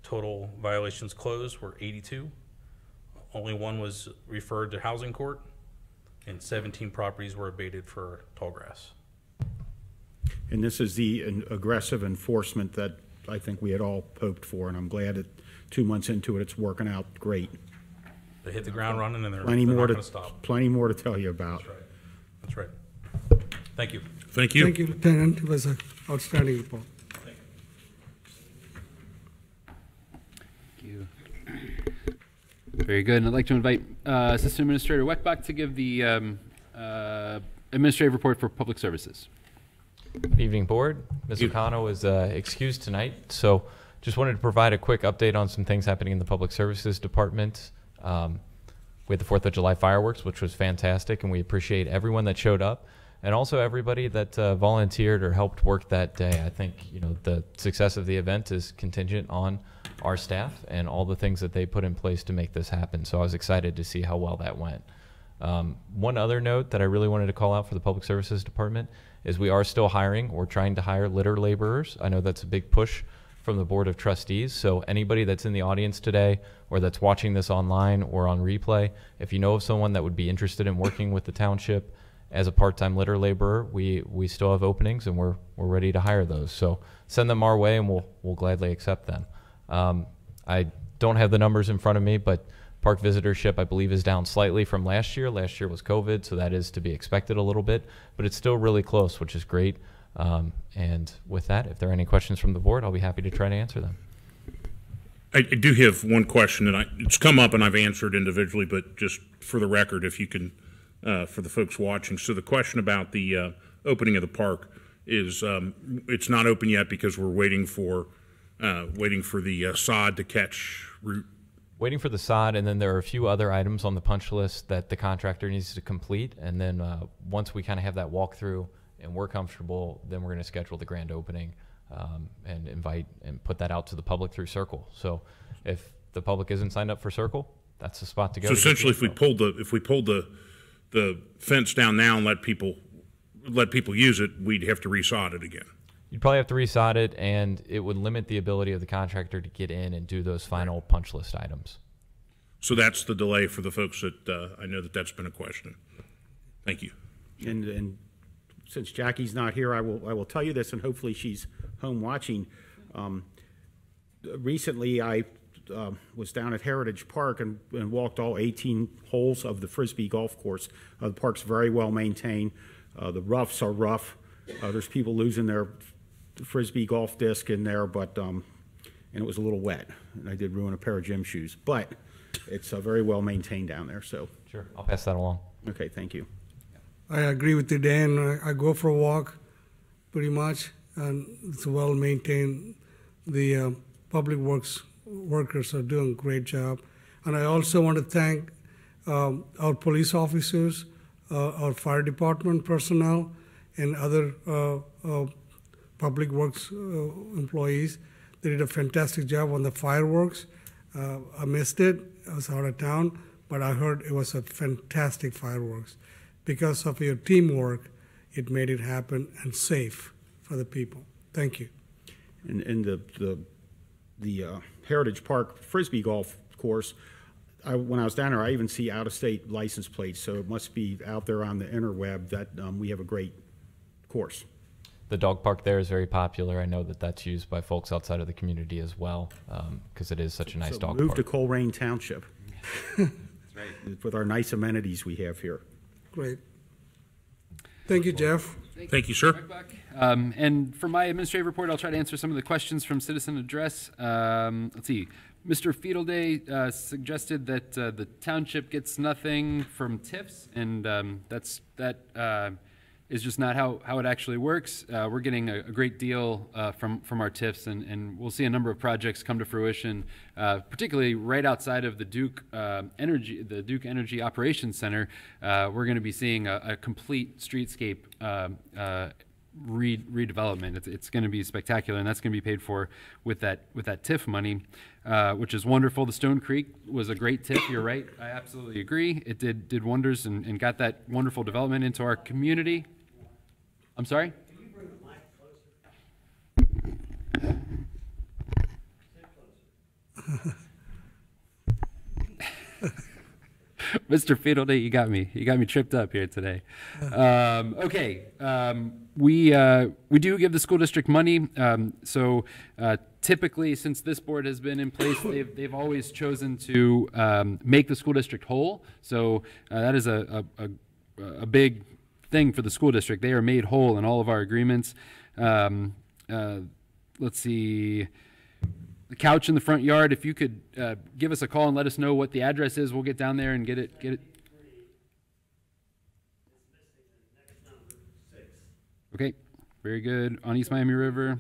Total violations closed were 82. Only 1 was referred to housing court, and 17 properties were abated for tall grass. And this is the aggressive enforcement that I think we had all hoped for, and I'm glad that 2 months into it, it's working out great. They hit the ground running, and they're Plenty not more going to to stop. plenty more to tell you about. That's right. Thank you. Thank you. Thank you, Lieutenant. It was an outstanding report. Thank you. Very good. And I'd like to invite Assistant Administrator Weckbach to give the administrative report for public services. Good evening, Board. Ms. O'Connell is excused tonight, so just wanted to provide a quick update on some things happening in the Public Services Department. We had the 4th of July fireworks, which was fantastic, and we appreciate everyone that showed up, and also everybody that volunteered or helped work that day. I think the success of the event is contingent on our staff and all the things that they put in place to make this happen. So I was excited to see how well that went. One other note that I really wanted to call out for the Public Services Department is we are still hiring or trying to hire litter laborers. I know that's a big push from the Board of Trustees. So anybody that's in the audience today or that's watching this online or on replay, if you know of someone that would be interested in working with the township as a part-time litter laborer, we still have openings and we're ready to hire those. So send them our way and we'll gladly accept them. I don't have the numbers in front of me, but park visitorship, I believe, is down slightly from last year. Last year was COVID, so that is to be expected a little bit, but it's still really close, which is great. And with that, if there are any questions from the board, I'll be happy to try to answer them. I do have one question, and it's come up and I've answered individually, but just for the record, if you can, for the folks watching. So the question about the opening of the park is it's not open yet because we're waiting for the sod to catch root. Waiting for the sod, and then there are a few other items on the punch list that the contractor needs to complete. And then once we kind of have that walkthrough and we're comfortable, then we're going to schedule the grand opening and invite and put that out to the public through Circle. So if the public isn't signed up for Circle, that's the spot to go. So essentially, if we pulled the fence down now and let people use it, we'd have to resod it again. You'd probably have to resod it, and it would limit the ability of the contractor to get in and do those final punch list items. So that's the delay for the folks that I know that's been a question. Thank you. And since Jackie's not here, I will tell you this, and hopefully she's home watching. Recently, I was down at Heritage Park and walked all 18 holes of the Frisbee golf course. The park's very well maintained. The roughs are rough. There's people losing their Frisbee golf disc in there, but and it was a little wet, and I did ruin a pair of gym shoes. But it's very well maintained down there. So sure, I'll pass that along. Okay, thank you. I agree with you, Dan. I go for a walk pretty much, and it's well maintained. The public works workers are doing a great job. And I also want to thank our police officers, our fire department personnel, and other public works employees. They did a fantastic job on the fireworks. I missed it. I was out of town, but I heard it was a fantastic fireworks. Because of your teamwork, it made it happen and safe for the people. Thank you. And the Heritage Park Frisbee golf course, when I was down there, I even see out-of-state license plates, so it must be out there on the interweb that we have a great course. The dog park there is very popular. I know that that's used by folks outside of the community as well, because it is such a nice dog park. Move to Colerain Township. That's right. With our nice amenities we have here. Great. Thank you, Jeff. Thank you, sir. And for my administrative report, I'll try to answer some of the questions from citizen address. Let's see. Mr. Fiedelday suggested that the township gets nothing from TIFs, and that is just not how it actually works. We're getting a great deal from our TIFs, and we'll see a number of projects come to fruition, particularly right outside of the Duke Energy Operations Center. We're going to be seeing a complete streetscape redevelopment. It's going to be spectacular, and that's going to be paid for with that TIF money, which is wonderful. The Stone Creek was a great TIF. You're right. I absolutely agree. It did wonders and got that wonderful development into our community. I'm sorry? Can you bring the mic closer? Sit closer. Mr. Fiddledy, you got me. You got me tripped up here today. Okay. We do give the school district money. Typically, since this board has been in place, they've always chosen to make the school district whole. So that is a big thing for the school district. They are made whole in all of our agreements. Let's see. The couch in the front yard, if you could give us a call and let us know what the address is, we'll get down there and get it. Okay, very good. On East Miami River.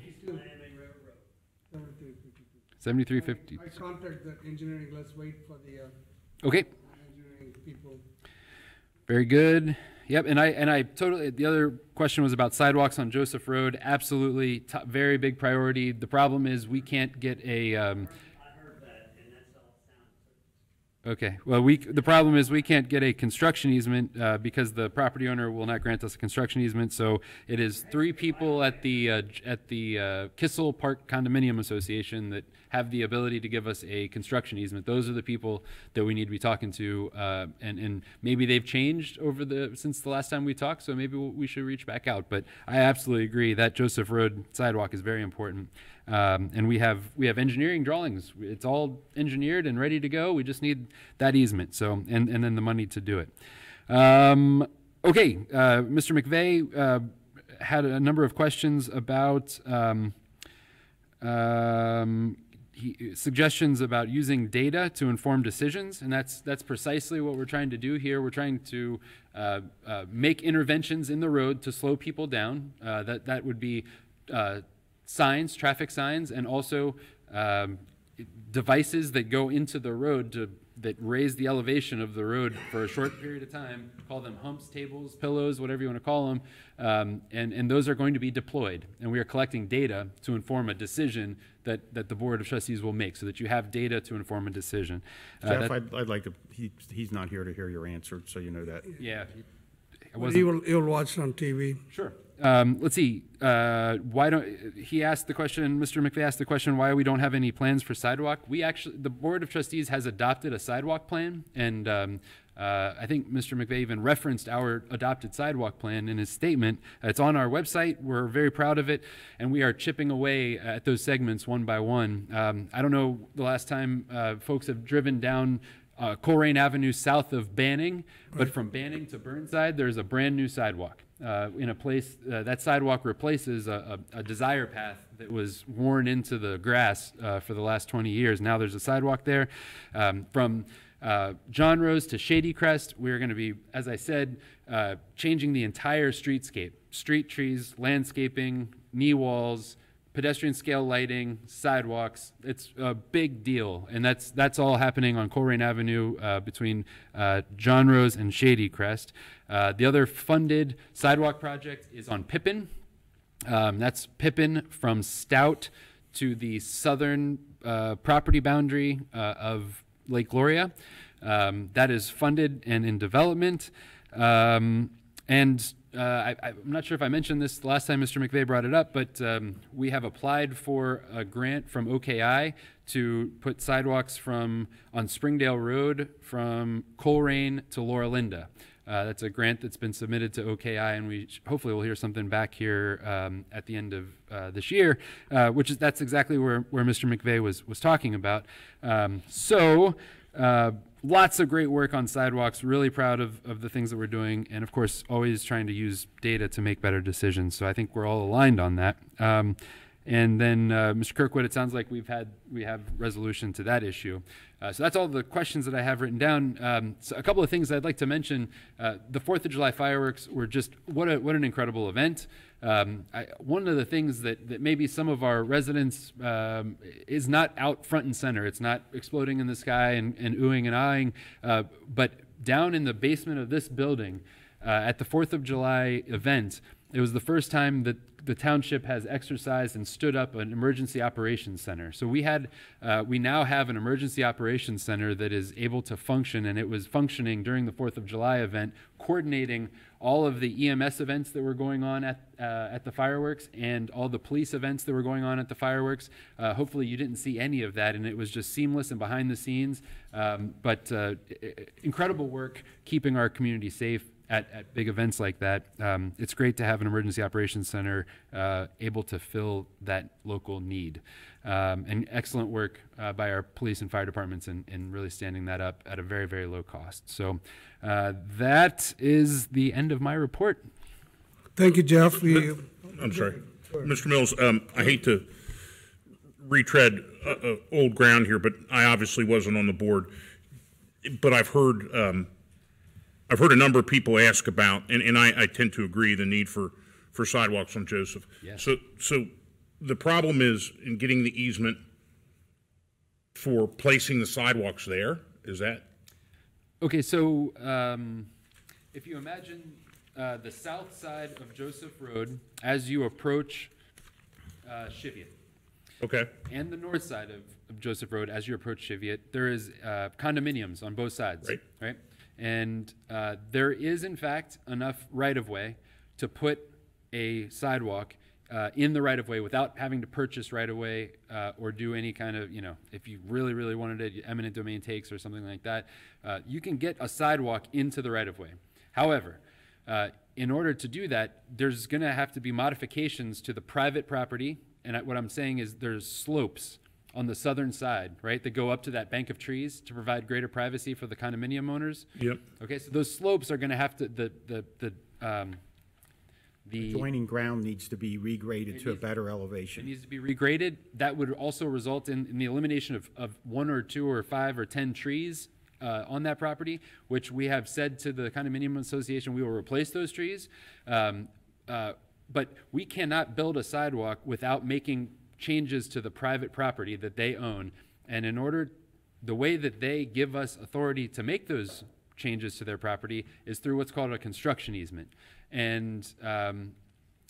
7350. I contact the engineering. Let's wait for the okay. Engineering people. Very good. Yep, and I totally. The other question was about sidewalks on Joseph Road. Absolutely, very big priority. The problem is we can't get a. I heard that, and that's all it sounds. Okay. Well, the problem is we can't get a construction easement because the property owner will not grant us a construction easement. So it is 3 people at the Kissel Park Condominium Association that have the ability to give us a construction easement. Those are the people that we need to be talking to, and maybe they've changed since the last time we talked. So maybe we should reach back out. But I absolutely agree that Joseph Road sidewalk is very important. And we have engineering drawings. It's all engineered and ready to go. We just need that easement. So and then the money to do it. Okay, Mr. McVeigh had a number of questions about suggestions about using data to inform decisions, and that's precisely what we're trying to do here. We're trying to make interventions in the road to slow people down. That would be signs, traffic signs, and also devices that go into the road that raise the elevation of the road for a short period of time. Call them humps, tables, pillows, whatever you want to call them. And those are going to be deployed. And we are collecting data to inform a decision that the Board of Trustees will make, so that you have data to inform a decision. Jeff, I'd like to, he's not here to hear your answer, so you know that. Yeah. You'll watch on TV. Sure. Let's see. Why don't he asked the question? Mr. McVeigh asked the question why we don't have any plans for sidewalk. The Board of Trustees has adopted a sidewalk plan, and I think Mr. McVeigh even referenced our adopted sidewalk plan in his statement. It's on our website. We're very proud of it, and we are chipping away at those segments one by one. I don't know the last time folks have driven down Colerain Avenue south of Banning, but from Banning to Burnside, there's a brand new sidewalk in a place. That sidewalk replaces a desire path that was worn into the grass for the last 20 years. Now there's a sidewalk there. From John Rose to Shady Crest, we're going to be, as I said, changing the entire streetscape. Street trees, landscaping, knee walls, pedestrian scale lighting, sidewalks. It's a big deal, and that's all happening on Colerain Avenue between John Rose and Shady Crest. The other funded sidewalk project is on Pippin. That's Pippin from Stout to the southern property boundary of Lake Gloria. That is funded and in development. I'm not sure if I mentioned this the last time Mr. McVeigh brought it up, but we have applied for a grant from OKI to put sidewalks on Springdale Road from Colerain to Laura Linda. That's a grant that's been submitted to OKI, and we hopefully will hear something back here at the end of this year, that's exactly where Mr. McVeigh was talking about. Lots of great work on sidewalks. Really proud of the things that we're doing, and of course, always trying to use data to make better decisions. So I think we're all aligned on that. And then, Mr. Kirkwood, it sounds like we have resolution to that issue. So that's all the questions that I have written down. So a couple of things I'd like to mention. The 4th of July fireworks were just what an incredible event. One of the things that maybe some of our residents is not out front and center. It's not exploding in the sky and oohing and aahing, but down in the basement of this building at the 4th of July event, it was the first time that the township has exercised and stood up an emergency operations center. So we now have an emergency operations center that is able to function, and it was functioning during the 4th of July event, coordinating all of the EMS events that were going on at the fireworks and all the police events that were going on at the fireworks. Hopefully you didn't see any of that, and it was just seamless and behind the scenes. But incredible work keeping our community safe at big events like that. It's great to have an emergency operations center able to fill that local need. And excellent work by our police and fire departments in really standing that up at a very, very low cost. So that is the end of my report. Thank you, Jeff. I'm sorry. Mr. Mills, I hate to retread old ground here, but I obviously wasn't on the board. But I've heard a number of people ask about, and I tend to agree, the need for sidewalks on Joseph. Yes. So the problem is in getting the easement for placing the sidewalks there. Is that? Okay, so if you imagine the south side of Joseph Road as you approach Cheviot. Okay. And the north side of Joseph Road as you approach Cheviot, there is condominiums on both sides. Right? And there is, in fact, enough right-of-way to put a sidewalk in the right-of-way without having to purchase right-of-way or do any kind of, if you really, really wanted it, eminent domain takes or something like that, you can get a sidewalk into the right-of-way. However, in order to do that, there's going to have to be modifications to the private property. And what I'm saying is there's slopes on the southern side, right, that go up to that bank of trees to provide greater privacy for the condominium owners. Yep. Okay, so those slopes are going to have to The adjoining ground needs to be regraded to a better elevation. It needs to be regraded. That would also result in the elimination of 1 or 2 or 5 or 10 trees on that property, which we have said to the condominium association we will replace those trees. But we cannot build a sidewalk without making changes to the private property that they own. And in order, the way that they give us authority to make those changes to their property is through what's called a construction easement. And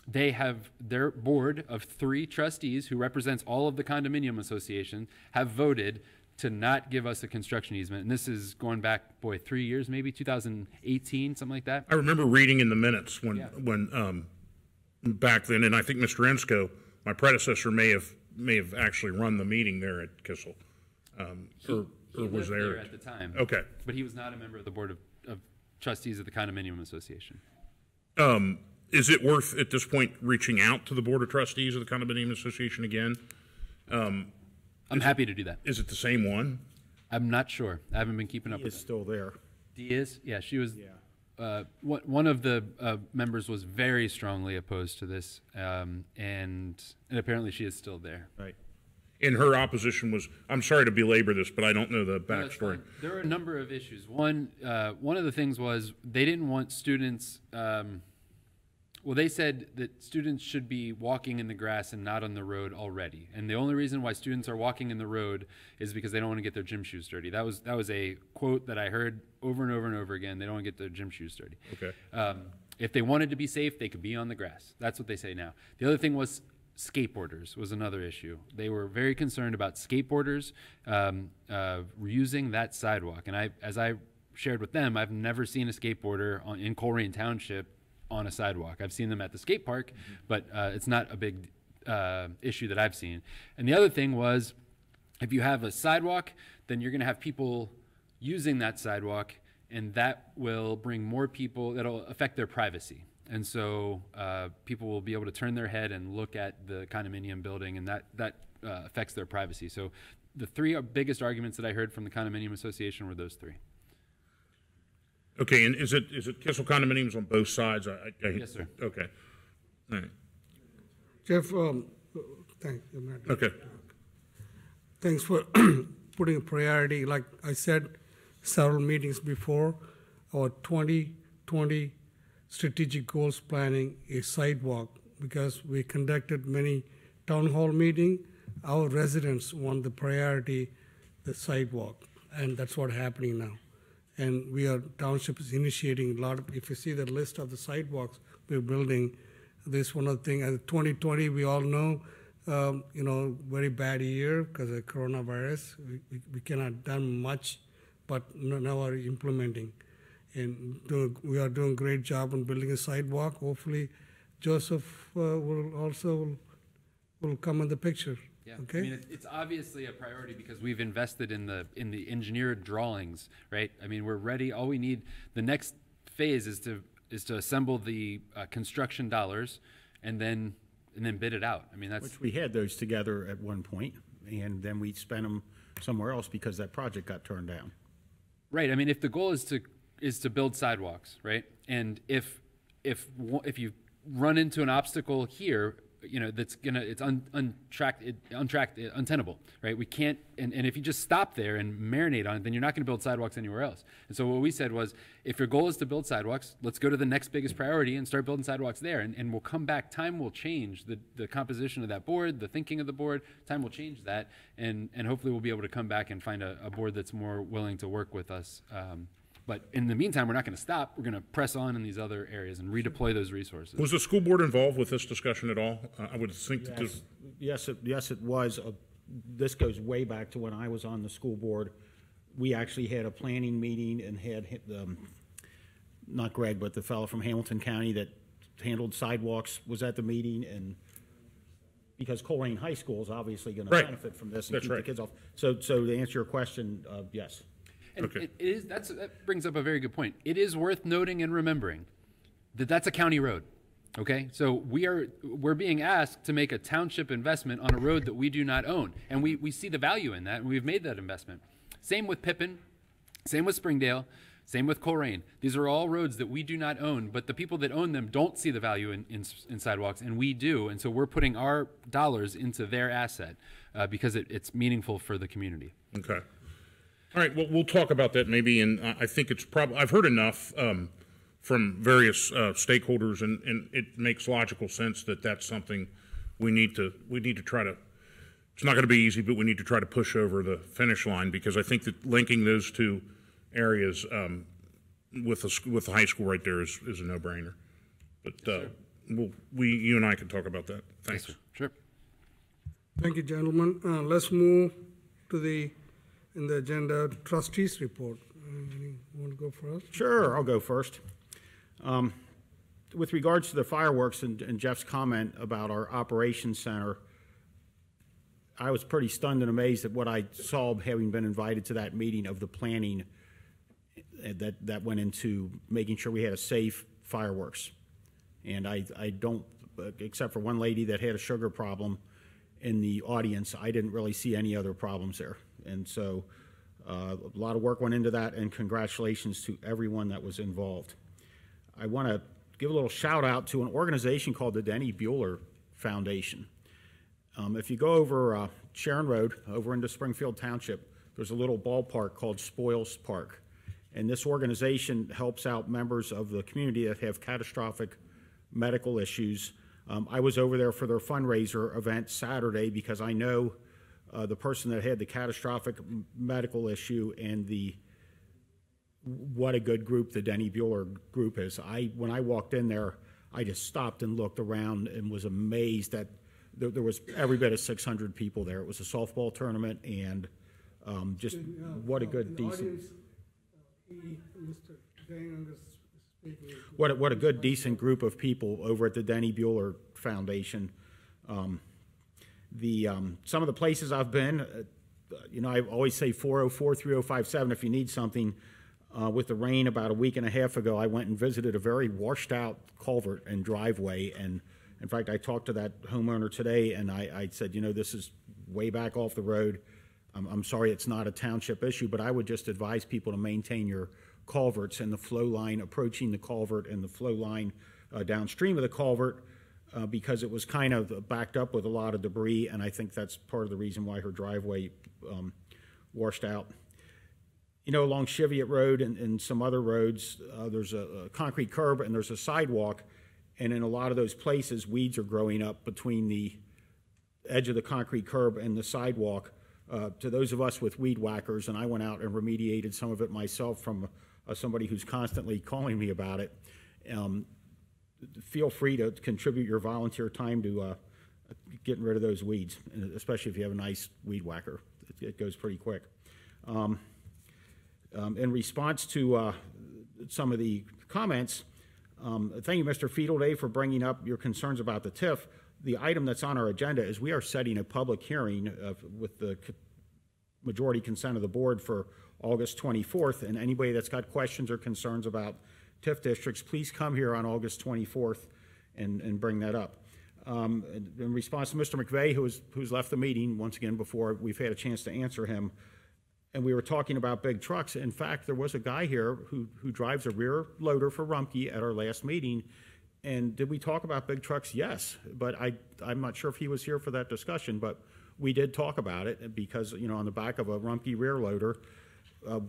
they have their board of 3 trustees who represents all of the condominium association have voted to not give us a construction easement. And this is going back, 3 years, maybe 2018, something like that. I remember reading in the minutes when back then, and I think Mr. Ensko, my predecessor, may have actually run the meeting there at Kissel, or was there at the time. Okay, but he was not a member of the board of trustees of the condominium association. Is it worth at this point reaching out to the board of trustees of the condominium association again? I'm happy to do that. Is it the same one? I'm not sure. I haven't been keeping up with it. It's still there. Dee is? Yeah, she was. Yeah. One of the members was very strongly opposed to this, and apparently she is still there. Right. And her opposition was, I'm sorry to belabor this, but I don't know the backstory. There were a number of issues. One of the things was they didn't want students, they said that students should be walking in the grass and not on the road already. And the only reason why students are walking in the road is because they don't want to get their gym shoes dirty. That was a quote that I heard over and over and over again. They don't want to get their gym shoes dirty. Okay. If they wanted to be safe, they could be on the grass. That's what they say now. The other thing was skateboarders was another issue. They were very concerned about skateboarders using that sidewalk. And as I shared with them, I've never seen a skateboarder in Colerain Township on a sidewalk. I've seen them at the skate park, but it's not a big issue that I've seen. And the other thing was, if you have a sidewalk, then you're going to have people using that sidewalk, and that will bring more people, that'll affect their privacy. And so people will be able to turn their head and look at the condominium building, and that affects their privacy. So the 3 biggest arguments that I heard from the condominium association were those 3. Okay, and is it Kissel condominiums on both sides? Yes, sir. Okay. All right. Jeff, thank you. Okay. Thanks for putting a priority. Like I said several meetings before, our 2020 strategic goals planning is sidewalk, because we conducted many town hall meetings. Our residents want the priority, the sidewalk, and that's what's happening now. And township is initiating a lot of, if you see the list of the sidewalks we're building, this one of the thing. 2020, we all know, very bad year because of coronavirus. We cannot done much, but now are implementing. And we are doing a great job on building a sidewalk. Hopefully, Joseph will also come in the picture. Yeah, okay? I mean, it's obviously a priority because we've invested in the engineered drawings, right? I mean, we're ready. All we need, the next phase is to assemble the construction dollars and then bid it out. I mean, that's which we had those together at one point, and then we spent them somewhere else because that project got turned down. right. I mean, if the goal is to build sidewalks, right, and if you run into an obstacle here, it's untenable, right? We can't, and if you just stop there and marinate on it, then you're not going to build sidewalks anywhere else. And so what we said was, if your goal is to build sidewalks, let's go to the next biggest priority and start building sidewalks there. And we'll come back. Time will change the composition of that board, the thinking of the board. Time will change that, and hopefully we'll be able to come back and find a board that's more willing to work with us. But in the meantime, we're not going to stop. We're going to press on in these other areas and redeploy those resources. Was the school board involved with this discussion at all? I would think that this. Yes, it was. This goes way back to when I was on the school board. We actually had a planning meeting and had not Greg, but the fellow from Hamilton County that handled sidewalks was at the meeting, and because Colerain High School is obviously going to benefit from this and That's keep right. the kids off. So to answer your question, yes. And that brings up a very good point. It is worth noting and remembering that that's a county road. Okay, so we're being asked to make a township investment on a road that we do not own, and we see the value in that, and we've made that investment. Same with Pippin, same with Springdale, same with Colerain. These are all roads that we do not own, but the people that own them don't see the value in sidewalks, and we do, and so we're putting our dollars into their asset because it's meaningful for the community. Okay. All right, well, we'll talk about that maybe, and I think it's probably, I've heard enough from various stakeholders, and it makes logical sense that that's something we need to try to, it's not going to be easy, but we need to try to push over the finish line, because I think that linking those two areas with the high school right there is a no-brainer. But you and I can talk about that. Thanks. Yes, sure. Thank you, gentlemen. Let's move to the agenda, Trustees Report. You want to go first? Sure, I'll go first. With regards to the fireworks and Jeff's comment about our operations center, I was pretty stunned and amazed at what I saw, having been invited to that meeting, of the planning that went into making sure we had a safe fireworks. And I don't, except for one lady that had a sugar problem in the audience, I didn't really see any other problems there. And so a lot of work went into that, and congratulations to everyone that was involved. I want to give a little shout out to an organization called the Denny Bueller Foundation. If you go over Sharon Road, over into Springfield Township, there's a little ballpark called Spoils Park. And this organization helps out members of the community that have catastrophic medical issues. I was over there for their fundraiser event Saturday because I know the person that had the catastrophic medical issue, and what a good group the Denny Bueller group is. When I walked in there, I just stopped and looked around and was amazed that there was every bit of 600 people there. It was a softball tournament, and just what a good, decent. What a good, decent group of people over at the Denny Bueller Foundation. Some of the places I've been, I always say 404-3057 if you need something. With the rain about a week and a half ago, I went and visited a very washed out culvert and driveway. And in fact, I talked to that homeowner today, and I said, this is way back off the road. I'm sorry it's not a township issue, but I would just advise people to maintain your culverts and the flow line approaching the culvert and the flow line downstream of the culvert, because it was kind of backed up with a lot of debris, and I think that's part of the reason why her driveway washed out. Along Cheviot Road and some other roads, there's a concrete curb and there's a sidewalk, and in a lot of those places, weeds are growing up between the edge of the concrete curb and the sidewalk. To those of us with weed whackers, and I went out and remediated some of it myself from somebody who's constantly calling me about it. feel free to contribute your volunteer time to getting rid of those weeds, especially if you have a nice weed whacker. It goes pretty quick. In response to some of the comments, thank you, Mr. Fiedel, for bringing up your concerns about the TIF. The item that's on our agenda is we are setting a public hearing with the majority consent of the board for August 24th, and anybody that's got questions or concerns about TIF districts, please come here on August 24th and bring that up. In response to Mr. Mcveigh, who's left the meeting once again before we've had a chance to answer him, and we were talking about big trucks. In fact, there was a guy here who drives a rear loader for Rumpke at our last meeting. And did we talk about big trucks? Yes, but I'm not sure if he was here for that discussion, but we did talk about it because, you know, on the back of a Rumpke rear loader,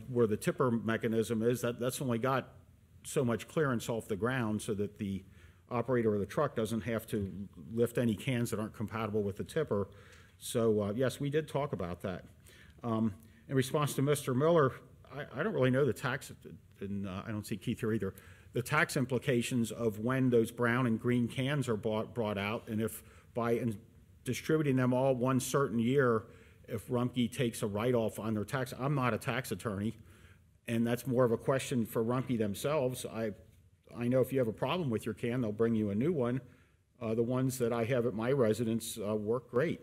where the tipper mechanism is, that's only got so much clearance off the ground so that the operator of the truck doesn't have to lift any cans that aren't compatible with the tipper. So yes, we did talk about that. In response to Mr. Miller, I don't really know the tax, and I don't see Keith here either, the tax implications of when those brown and green cans are brought out, and if by distributing them all one certain year, if Rumpke takes a write-off on their tax. I'm not a tax attorney, and that's more of a question for Rumpke themselves. I know if you have a problem with your can, they'll bring you a new one. The ones that I have at my residence work great.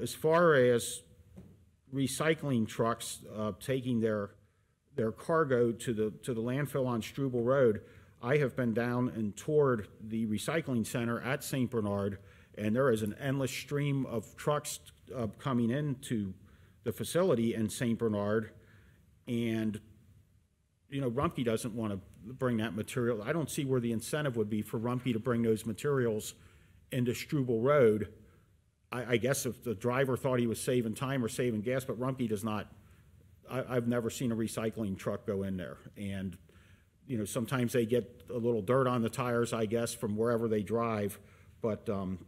As far as recycling trucks taking their cargo to the landfill on Struble Road, I have been down and toured the recycling center at St. Bernard, and there is an endless stream of trucks coming into the facility in St. Bernard, and you know, Rumpke doesn't want to bring that material. I don't see where the incentive would be for Rumpke to bring those materials into Struble Road. I guess if the driver thought he was saving time or saving gas, but Rumpke does not. I've never seen a recycling truck go in there. And, you know, sometimes they get a little dirt on the tires, I guess, from wherever they drive. But, and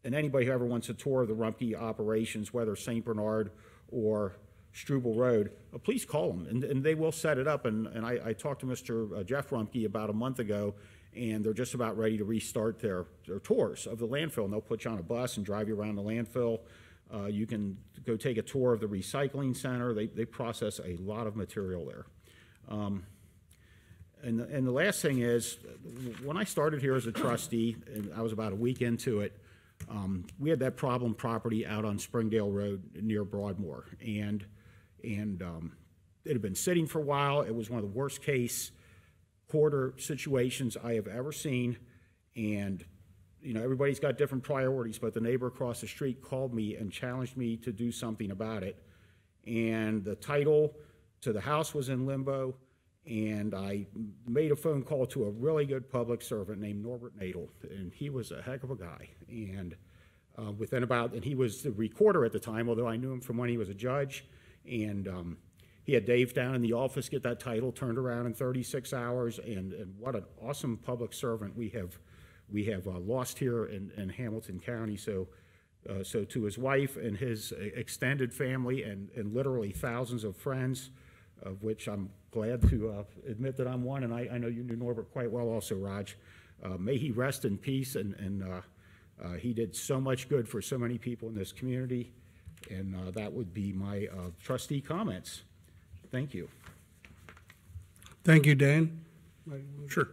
anybody who ever wants a tour of the Rumpke operations, whether St. Bernard or Struble Road, please call them, and they will set it up. And I talked to Mr. Jeff Rumpke about a month ago, and they're just about ready to restart their tours of the landfill. And they'll put you on a bus and drive you around the landfill. You can go take a tour of the recycling center. They process a lot of material there. And the last thing is, when I started here as a trustee, and I was about a week into it, we had that problem property out on Springdale Road near Broadmoor. And it had been sitting for a while. It was one of the worst case quarter situations I have ever seen, and you know, everybody's got different priorities, but the neighbor across the street called me and challenged me to do something about it. And the title to the house was in limbo, and I made a phone call to a really good public servant named Norbert Nadel, and he was a heck of a guy. And and he was the recorder at the time, although I knew him from when he was a judge, and he had Dave down in the office get that title turned around in 36 hours, and what an awesome public servant we have lost here in Hamilton County. So to his wife and his extended family and literally thousands of friends, of which I'm glad to admit that I'm one, and I know you knew Norbert quite well also, Raj. May he rest in peace, and he did so much good for so many people in this community, and that would be my trustee comments. Thank you. Thank you, Dan. Sure.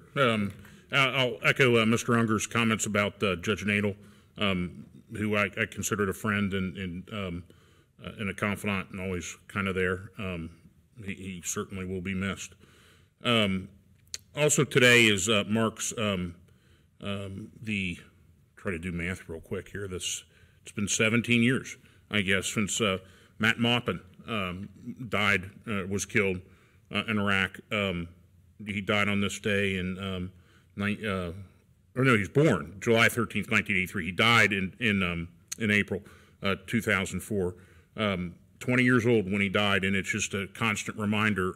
I'll echo Mr. Unger's comments about Judge Nadel, who I considered a friend and a confidant and always kind of there. He certainly will be missed. Also today is marks try to do math real quick here. It's been 17 years, I guess, since Matt Maupin died, was killed in Iraq. He died on this day in he was born July 13th, 1983. He died in April 2004. 20 years old when he died, and it's just a constant reminder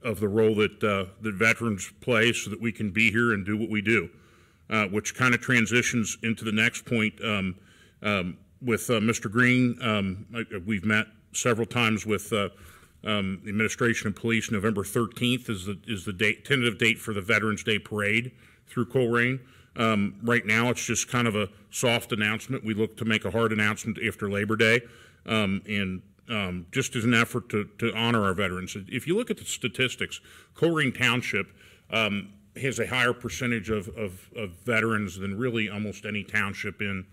of the role that veterans play so that we can be here and do what we do, which kind of transitions into the next point with Mr. Green. We've met several times with the Administration of Police. November 13th is the date, tentative date for the Veterans Day Parade through Colerain. Right now, it's just kind of a soft announcement. We look to make a hard announcement after Labor Day, and just as an effort to honor our veterans. If you look at the statistics, Colerain Township has a higher percentage of veterans than really almost any township in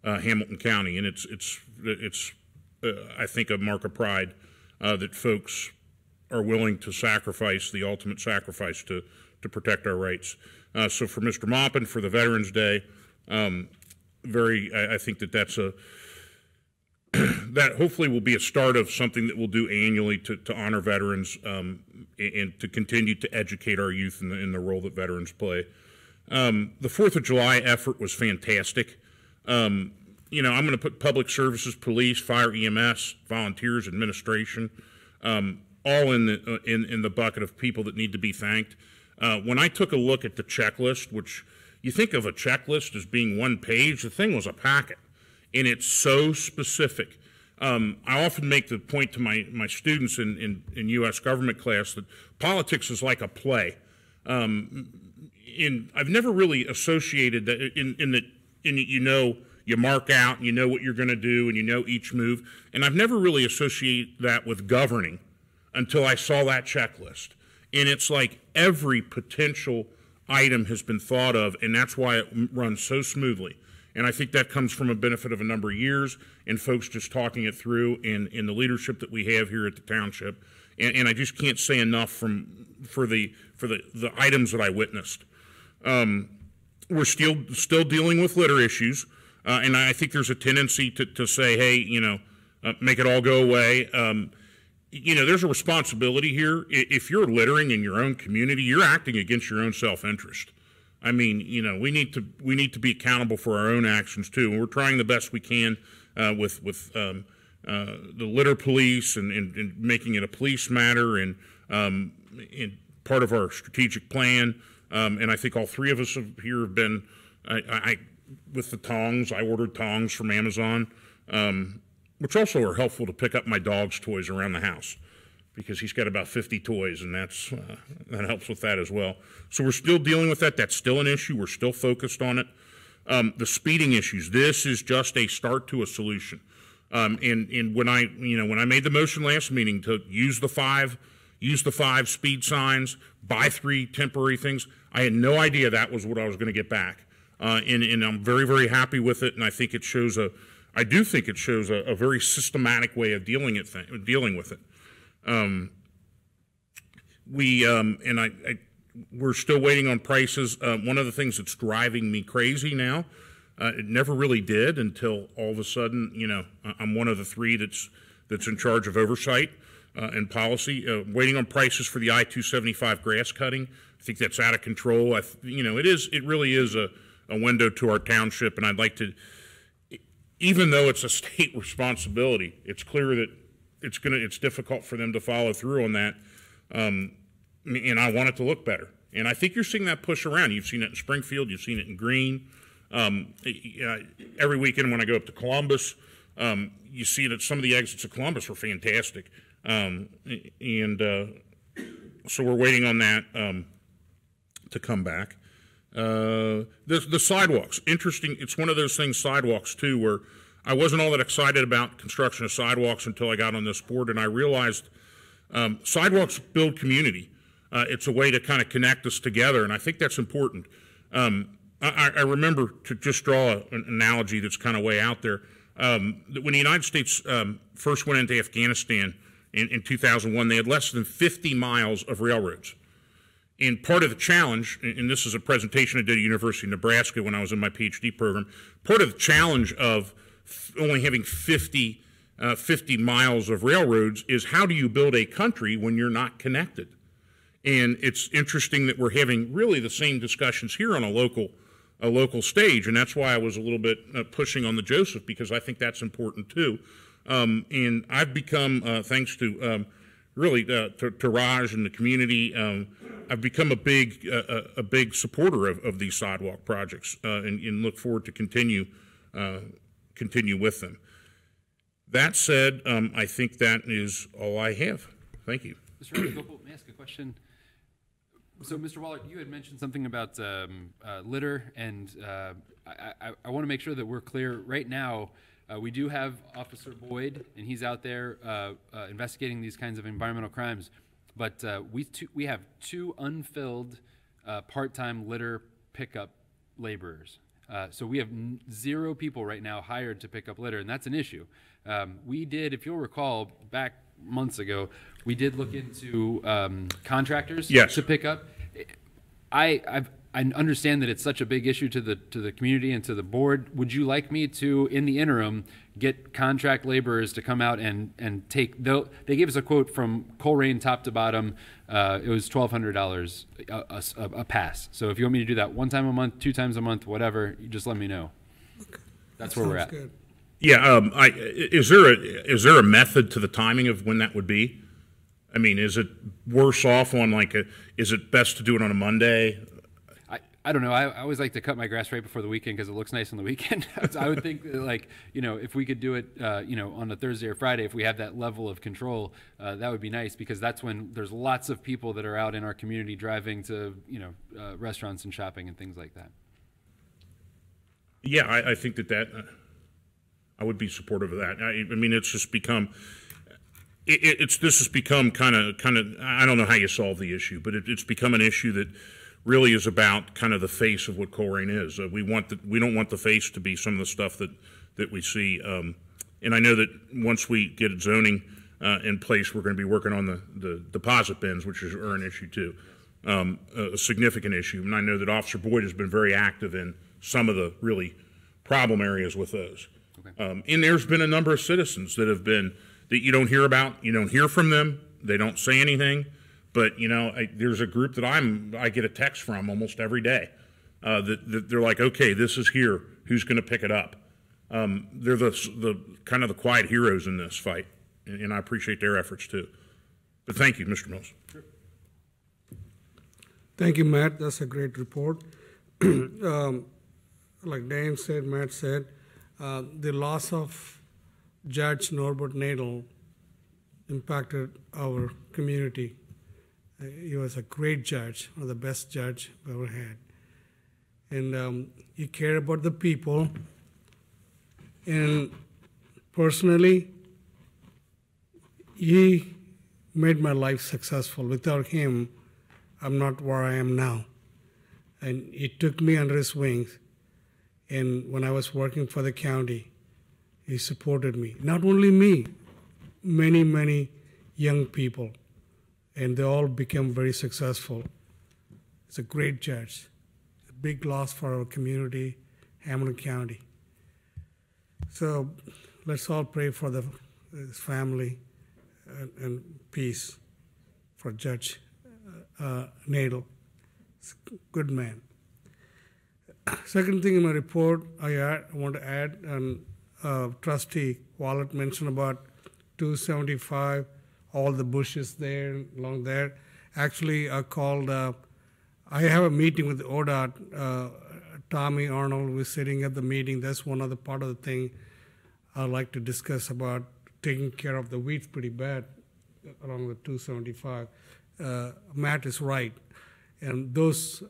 Hamilton County, and it's I think a mark of pride that folks are willing to sacrifice the ultimate sacrifice to protect our rights. So for Mr. Maupin, for the Veterans Day, I think that's that hopefully will be a start of something that we'll do annually to honor veterans and to continue to educate our youth in the role that veterans play. The 4th of July effort was fantastic. I'm going to put public services, police, fire, EMS, volunteers, administration, all in the bucket of people that need to be thanked. When I took a look at the checklist, which you think of a checklist as being one page, the thing was a packet, and it's so specific. I often make the point to my students in U.S. government class that politics is like a play. I've never really associated that you mark out and you know what you're going to do and you know each move, and I've never really associated that with governing until I saw that checklist. And it's like every potential item has been thought of, and that's why it runs so smoothly. And I think that comes from a benefit of a number of years and folks just talking it through in the leadership that we have here at the township. And I just can't say enough for the items that I witnessed. We're still dealing with litter issues, and I think there's a tendency to say, hey, make it all go away. There's a responsibility here. If you're littering in your own community, you're acting against your own self-interest. I mean, we need to be accountable for our own actions too, and we're trying the best we can with the litter police and making it a police matter and part of our strategic plan. And I think all three of us here have been. With the tongs, I ordered tongs from Amazon. Which also are helpful to pick up my dog's toys around the house because he's got about 50 toys, and that helps with that as well. So we're still dealing with that. That's still an issue. We're still focused on it. The speeding issues. This is just a start to a solution. And when I made the motion last meeting to use the five speed signs, buy 3 temporary things, I had no idea that was what I was going to get back. And I'm very, very happy with it, and I think it shows I do think it shows a very systematic way of dealing with it. We're still waiting on prices. One of the things that's driving me crazy now, it never really did until all of a sudden, I'm one of the 3 that's in charge of oversight and policy. Waiting on prices for the I-275 grass cutting. I think that's out of control. It really is a window to our township, and I'd like to. Even though it's a state responsibility, it's clear that it's difficult for them to follow through on that, and I want it to look better. And I think you're seeing that push around. You've seen it in Springfield. You've seen it in Greene. Every weekend when I go up to Columbus, you see that some of the exits of Columbus are fantastic. So we're waiting on that to come back. The sidewalks, interesting. It's one of those things, sidewalks too, where I wasn't all that excited about construction of sidewalks until I got on this board, and I realized sidewalks build community. It's a way to kind of connect us together, and I think that's important. I remember, to just draw an analogy that's kind of way out there, that when the United States first went into Afghanistan in 2001, they had less than 50 miles of railroads. And part of the challenge, and this is a presentation I did at the University of Nebraska when I was in my PhD program, part of the challenge of only having 50 miles of railroads is how do you build a country when you're not connected? And it's interesting that we're having really the same discussions here on a local stage, and that's why I was a little bit pushing on the Joseph, because I think that's important too. And I've become, thanks to really to Raj and the community, I've become a big supporter of these sidewalk projects, and look forward to continue with them. That said, I think that is all I have. Thank you. Mr. Gopal, may I ask a question? So, Mr. Waller, you had mentioned something about litter, and I want to make sure that we're clear. Right now, we do have Officer Boyd, and he's out there investigating these kinds of environmental crimes. But we have 2 unfilled part-time litter pickup laborers. So we have 0 people right now hired to pick up litter, and that's an issue. We did, if you'll recall, back months ago, we did look into contractors to pick up. I understand that it's such a big issue to the community and to the board. Would you like me to, in the interim, get contract laborers to come out and take? They gave us a quote from Colerain, top to bottom. It was $1,200 a pass. So if you want me to do that 1 time a month, 2 times a month, whatever, you just let me know. That's where we're at. Good. Yeah, is there a method to the timing of when that would be? I mean, is it worse off on is it best to do it on a Monday? I don't know. I always like to cut my grass right before the weekend because it looks nice on the weekend. I would think if we could do it, on a Thursday or Friday, if we have that level of control, that would be nice because that's when there's lots of people that are out in our community driving to, restaurants and shopping and things like that. Yeah, I think that I would be supportive of that. I mean, it's just become, this has become kind of. I don't know how you solve the issue, but it's become an issue that really is about kind of the face of what Colerain is. We don't want the face to be some of the stuff that we see. And I know that once we get zoning in place, we're going to be working on the deposit bins, which are an issue too, a significant issue. And I know that Officer Boyd has been very active in some of the really problem areas with those. Okay. And there's been a number of citizens that you don't hear about, you don't hear from them, they don't say anything. But there's a group that I get a text from almost every day that they're like, okay, this is here. Who's going to pick it up? They're the kind of the quiet heroes in this fight, and I appreciate their efforts too. But thank you, Mr. Mills. Sure. Thank you, Matt. That's a great report. Like Dan said, Matt said, the loss of Judge Norbert Nadel impacted our community. He was a great judge, one of the best judge we ever had. And he cared about the people. And personally, he made my life successful. Without him, I'm not where I am now. And he took me under his wings. And when I was working for the county, he supported me. Not only me, many, many young people. And they all became very successful. It's a great judge. A big loss for our community, Hamilton County. So let's all pray for his family and peace for Judge Nadel. He's a good man. Second thing in my report, I want to add, and Trustee Wallet mentioned about 275, all the bushes there, along there. Actually, I have a meeting with ODOT. Tommy Arnold was sitting at the meeting. That's one other part of the thing I'd like to discuss about taking care of the weeds pretty bad along the 275. Matt is right. And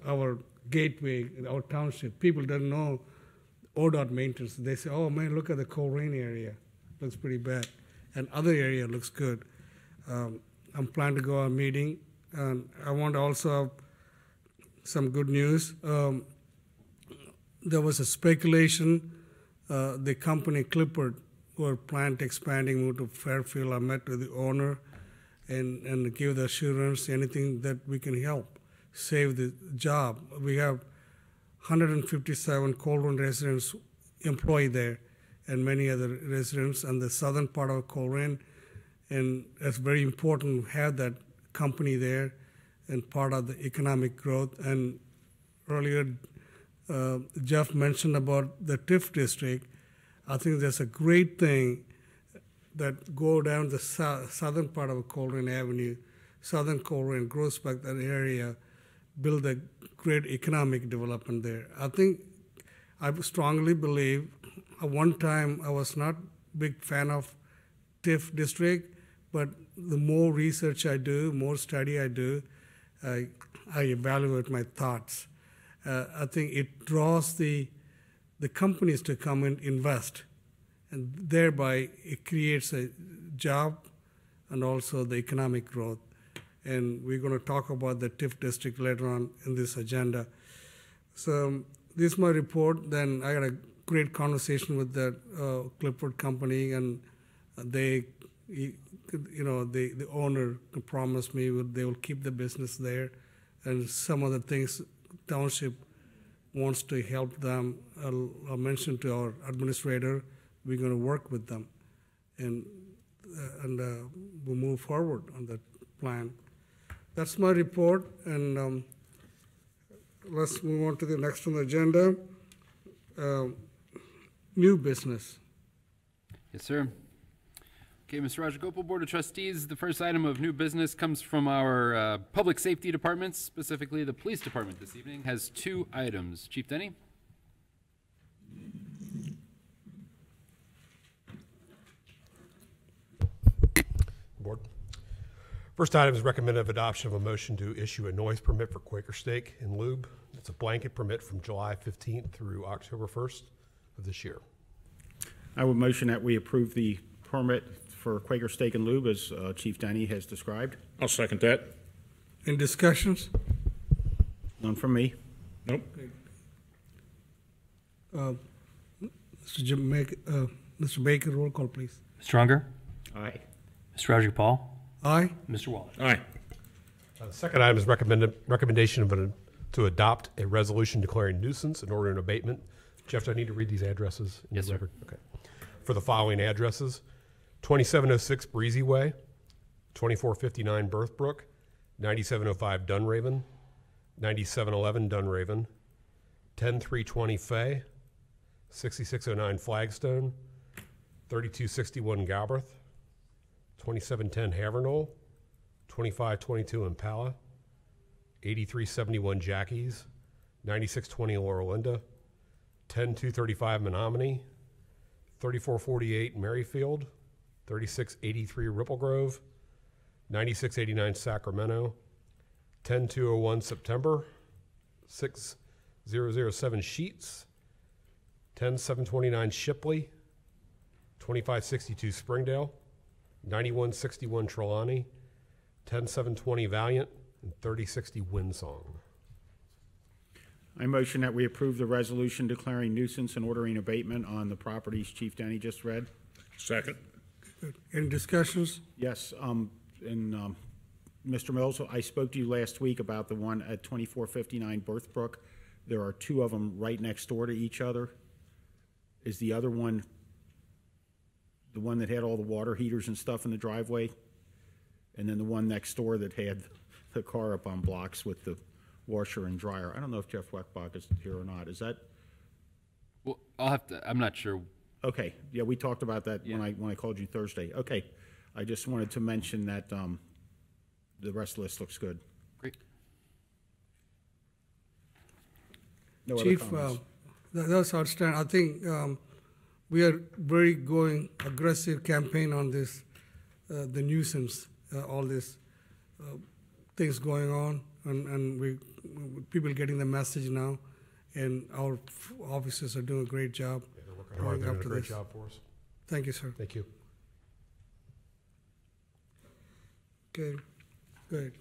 our gateway, our township, people don't know ODOT maintenance. They say, oh man, look at the Colerain area. Looks pretty bad. And other area looks good. I'm planning to go to a meeting. And I want to also have some good news. There was a speculation. The company Clippard were planned expanding, move to Fairfield. I met with the owner and give the assurance anything that we can help save the job. We have 157 Colerain residents employed there and many other residents in the southern part of Colerain. And it's very important to have that company there and part of the economic growth. And earlier, Jeff mentioned about the TIF district. I think that's a great thing that go down the southern part of Colerain Avenue, southern Colerain, Groesbeck, that area, build a great economic development there. I strongly believe, at one time I was not a big fan of TIF district, but the more research I do, more study I do, I evaluate my thoughts. I think it draws the companies to come and invest, and thereby it creates a job and also the economic growth. And we're going to talk about the TIF district later on in this agenda. So this is my report. Then I had a great conversation with the Clipboard company, and the owner promised me they will keep the business there, and some of the things Township wants to help them. I'll mention to our administrator. We're going to work with them, and we'll move forward on that plan. That's my report, and let's move on to the next on the agenda. New business. Yes, sir. Okay, Mr. Rajagopal, Board of Trustees, the first item of new business comes from our Public Safety Department, specifically the Police Department this evening, has 2 items. Chief Denny? Board. First item is recommended adoption of a motion to issue a noise permit for Quaker Steak and Lube. It's a blanket permit from July 15th through October 1st of this year. I would motion that we approve the permit for Quaker Steak and Lube as Chief Denny has described. I'll second that. In discussions? None from me. Nope. Mr. Baker, roll call, please. Mr. Unger? Aye. Mr. Rajagopal? Aye. Mr. Waller? Aye. The second item is recommendation to adopt a resolution declaring nuisance and ordering abatement. Jeff, do I need to read these addresses? Yes, sir. Okay. For the following addresses: 2706 Breezy Way, 2459 Birthbrook, 9705 Dunraven, 9711 Dunraven, 10320 Fay, 6609 Flagstone, 3261 Galbraith, 2710 Havernole, 2522 Impala, 8371 Jackie's, 9620 Laurelinda, 10235 Menominee, 3448 Merrifield, 3683 Ripple Grove, 9689 Sacramento, 10201 September, 6007 Sheets, 10729 Shipley, 2562 Springdale, 9161 Trelawney, 10720 Valiant, and 3060 Windsong. I motion that we approve the resolution declaring nuisance and ordering abatement on the properties Chief Denny just read. Second. Any discussions? Yes, Mr. Mills, I spoke to you last week about the one at 2459 Birthbrook. There are 2 of them right next door to each other. Is the other one the one that had all the water heaters and stuff in the driveway? And then the one next door that had the car up on blocks with the washer and dryer. I don't know if Jeff Weckbach is here or not. Is that? Well, I'm not sure. Okay, yeah, we talked about that when I called you Thursday. Okay, I just wanted to mention that the rest of the list looks good. Great. No Chief, other comments. that's outstanding. I think we are very going aggressive campaign on this, the nuisance, all these things going on, and people getting the message now, and our officers are doing a great job. Yeah, they're working hard. They're doing a great job for us. Thank you, sir. Thank you. Okay, good.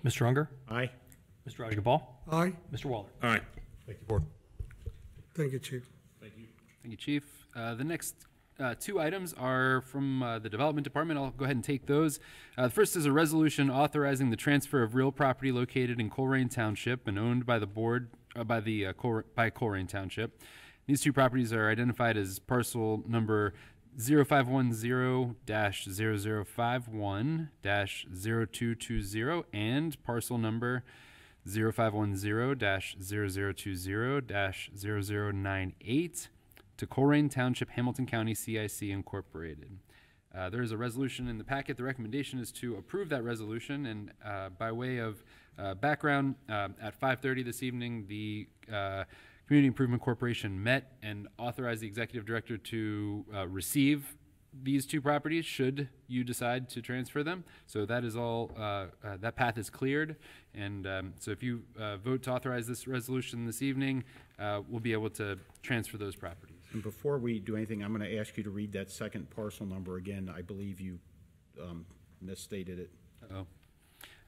Mr. Unger? Aye. Mr. Rajagopal? Aye. Mr. Waller? Aye. Thank you, Board. Thank you, Chief. Thank you. Thank you, Chief. The next 2 items are from the Development Department. I'll go ahead and take those. The first is a resolution authorizing the transfer of real property located in Colerain Township and owned by the board by Colerain Township. These 2 properties are identified as parcel number 0510-0051-0220 and parcel number 0510-0020-0098 to Colerain Township, Hamilton County, CIC Incorporated. There is a resolution in the packet. The recommendation is to approve that resolution. And by way of background, at 5:30 this evening, the Community Improvement Corporation met and authorized the executive director to receive these two properties should you decide to transfer them. So that is all, that path is cleared. And so if you vote to authorize this resolution this evening, we'll be able to transfer those properties. And before we do anything, I'm going to ask you to read that second parcel number again. I believe you misstated it. Uh-oh.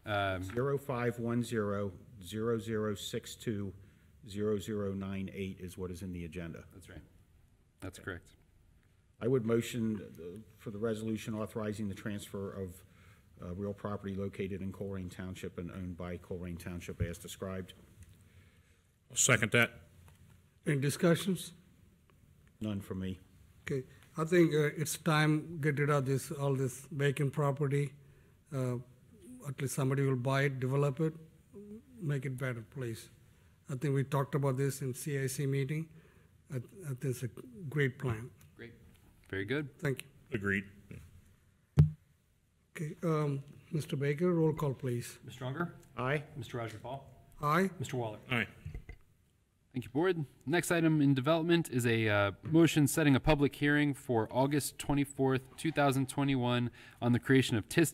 0510-0062-0098 is what is in the agenda. That's right. That's correct. I would motion for the resolution authorizing the transfer of real property located in Colerain Township and owned by Colerain Township as described. I'll second that. Any discussions? None from me. Okay, I think it's time get rid of this all this vacant property. At least somebody will buy it, develop it, make it better place. I think we talked about this in CIC meeting. I think it's a great plan. Great. Very good. Thank you. Agreed. Okay, Mr. Baker, roll call, please. Mr. Unger? Aye. Mr. Rajagopal? Aye. Mr. Waller? Aye. Thank you, Board. Next item in development is a motion setting a public hearing for August 24th, 2021 on the creation of TIF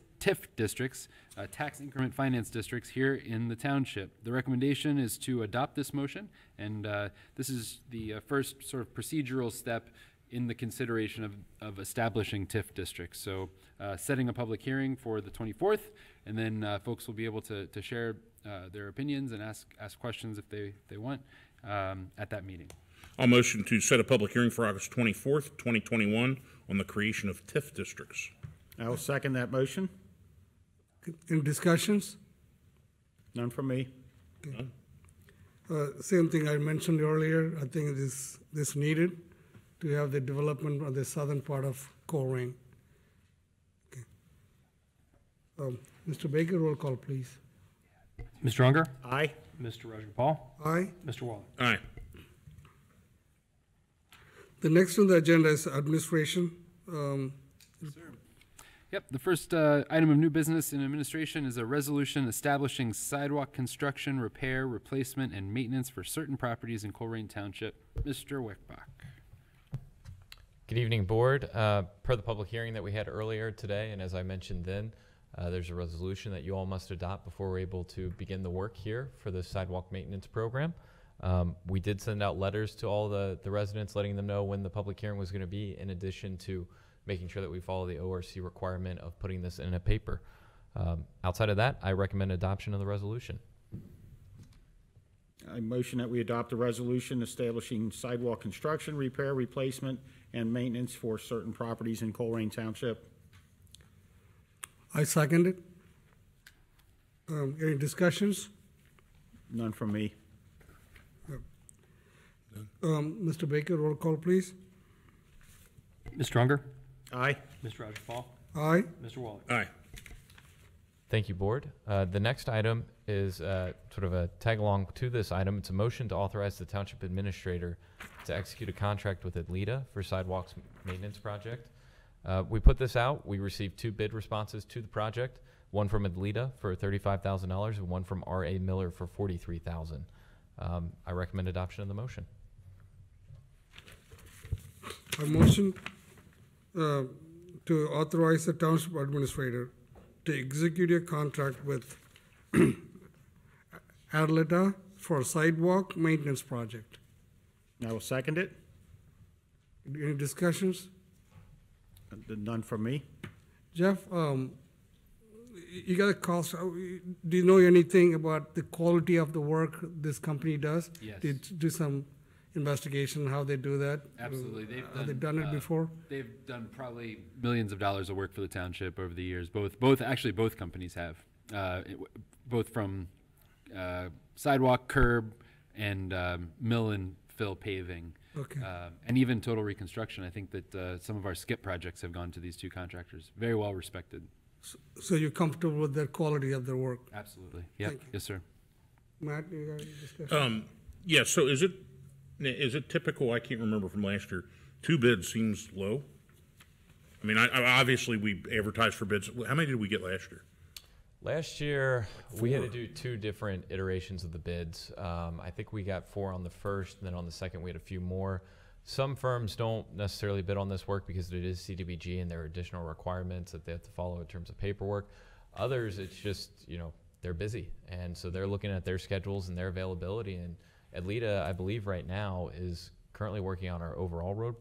districts, tax increment finance districts here in the township. The recommendation is to adopt this motion, and this is the first sort of procedural step in the consideration of establishing TIF districts. So setting a public hearing for the 24th, and then folks will be able to share their opinions and ask questions if they want at that meeting. I'll motion to set a public hearing for August 24th, 2021 on the creation of TIF districts. I will second that motion. Any discussions? None from me. Okay. Same thing I mentioned earlier. I think this needed to have the development on the southern part of Colerain. Okay. Mr. Baker, roll call, please. Mr. Unger? Aye. Mr. Rajagopal? Aye. Mr. Waller? Aye. The next on the agenda is administration. Yep, the first item of new business in administration is a resolution establishing sidewalk construction, repair, replacement, and maintenance for certain properties in Colerain Township. Mr. Wickbach. Good evening, Board. Per the public hearing that we had earlier today, and as I mentioned then, there's a resolution that you all must adopt before we're able to begin the work here for the sidewalk maintenance program. We did send out letters to all the residents letting them know when the public hearing was going to be, in addition to making sure that we follow the ORC requirement of putting this in a paper. Outside of that, I recommend adoption of the resolution. I motion that we adopt a resolution establishing sidewalk construction, repair, replacement, and maintenance for certain properties in Colerain Township. I second it. Any discussions? None from me. Mr. Baker, roll call, please. Mr. Unger? Aye. Mr. Rajagopal? Aye. Mr. Waller? Aye. Thank you, Board. The next item is sort of a tag along to this item. It's a motion to authorize the Township Administrator to execute a contract with Atleta for sidewalks maintenance project. We put this out. We received 2 bid responses to the project, one from Atleta for $35,000 and one from R.A. Miller for $43,000. I recommend adoption of the motion. I motion to authorize the Township Administrator to execute a contract with Atleta for sidewalk maintenance project. I will second it. Any discussions? None from me. Jeff, you got a cost. Do you know anything about the quality of the work this company does? Yes. Did you do some investigation how they do that? Absolutely. Have they done it before? They've done probably millions of dollars of work for the township over the years. Both companies have, both from sidewalk, curb, and mill and fill paving. Okay. And even total reconstruction. I think that some of our skip projects have gone to these 2 contractors. Very well respected. So you're comfortable with the quality of their work? Absolutely. Yep. Yes, sir. Matt, you got any discussion? Yeah, so is it typical, I can't remember from last year, 2 bids seems low? I mean, obviously we advertised for bids. How many did we get last year? Last year, we had to do 2 different iterations of the bids. I think we got 4 on the first, and then on the second we had a few more. Some firms don't necessarily bid on this work because it is CDBG and there are additional requirements that they have to follow in terms of paperwork. Others, it's just, they're busy. And so they're looking at their schedules and their availability. And Atleta, I believe right now, is currently working on our overall road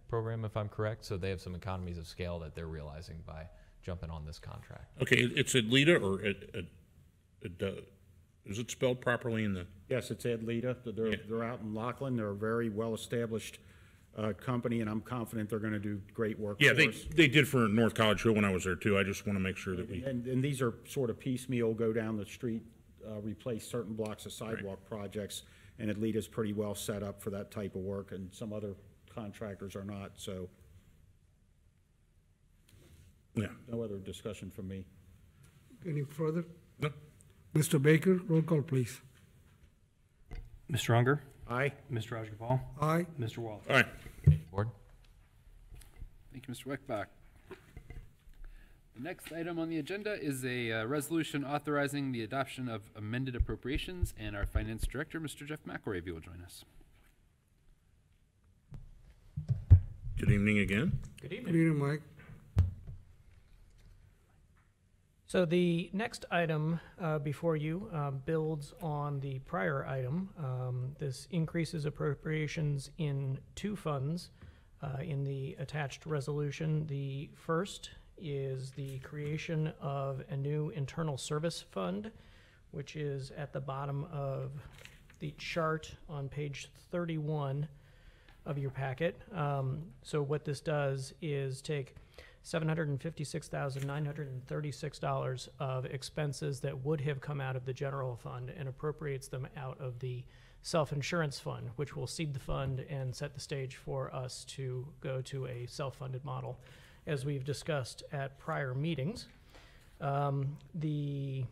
program, if I'm correct. So they have some economies of scale that they're realizing by jumping on this contract. Okay, it's Atleta, or is it spelled properly in the? Yes, it's Atleta. They're out in Laughlin. They're a very well-established company, and I'm confident they're going to do great work. Yeah, for us. they did for North College Hill when I was there too. I just want to make sure that we. And these are sort of piecemeal, go down the street, replace certain blocks of sidewalk projects, and Atleta's pretty well set up for that type of work, and some other contractors are not. So, yeah. No other discussion from me. Any further? No. Mr. Baker, roll call, please. Mr. Unger? Aye. Mr. Rajagopal? Aye. Mr. Waller? Aye. Thank you, Board. Thank you, Mr. Weckbach. The next item on the agenda is a resolution authorizing the adoption of amended appropriations, and our Finance Director, Mr. Jeff McElravy, will join us. Good evening again. Good evening. Good evening, Mike. So the next item before you builds on the prior item. This increases appropriations in two funds in the attached resolution. The first is the creation of a new internal service fund, which is at the bottom of the chart on page 31 of your packet. So what this does is take $756,936 of expenses that would have come out of the general fund and appropriates them out of the self-insurance fund, which will seed the fund and set the stage for us to go to a self-funded model, as we've discussed at prior meetings. The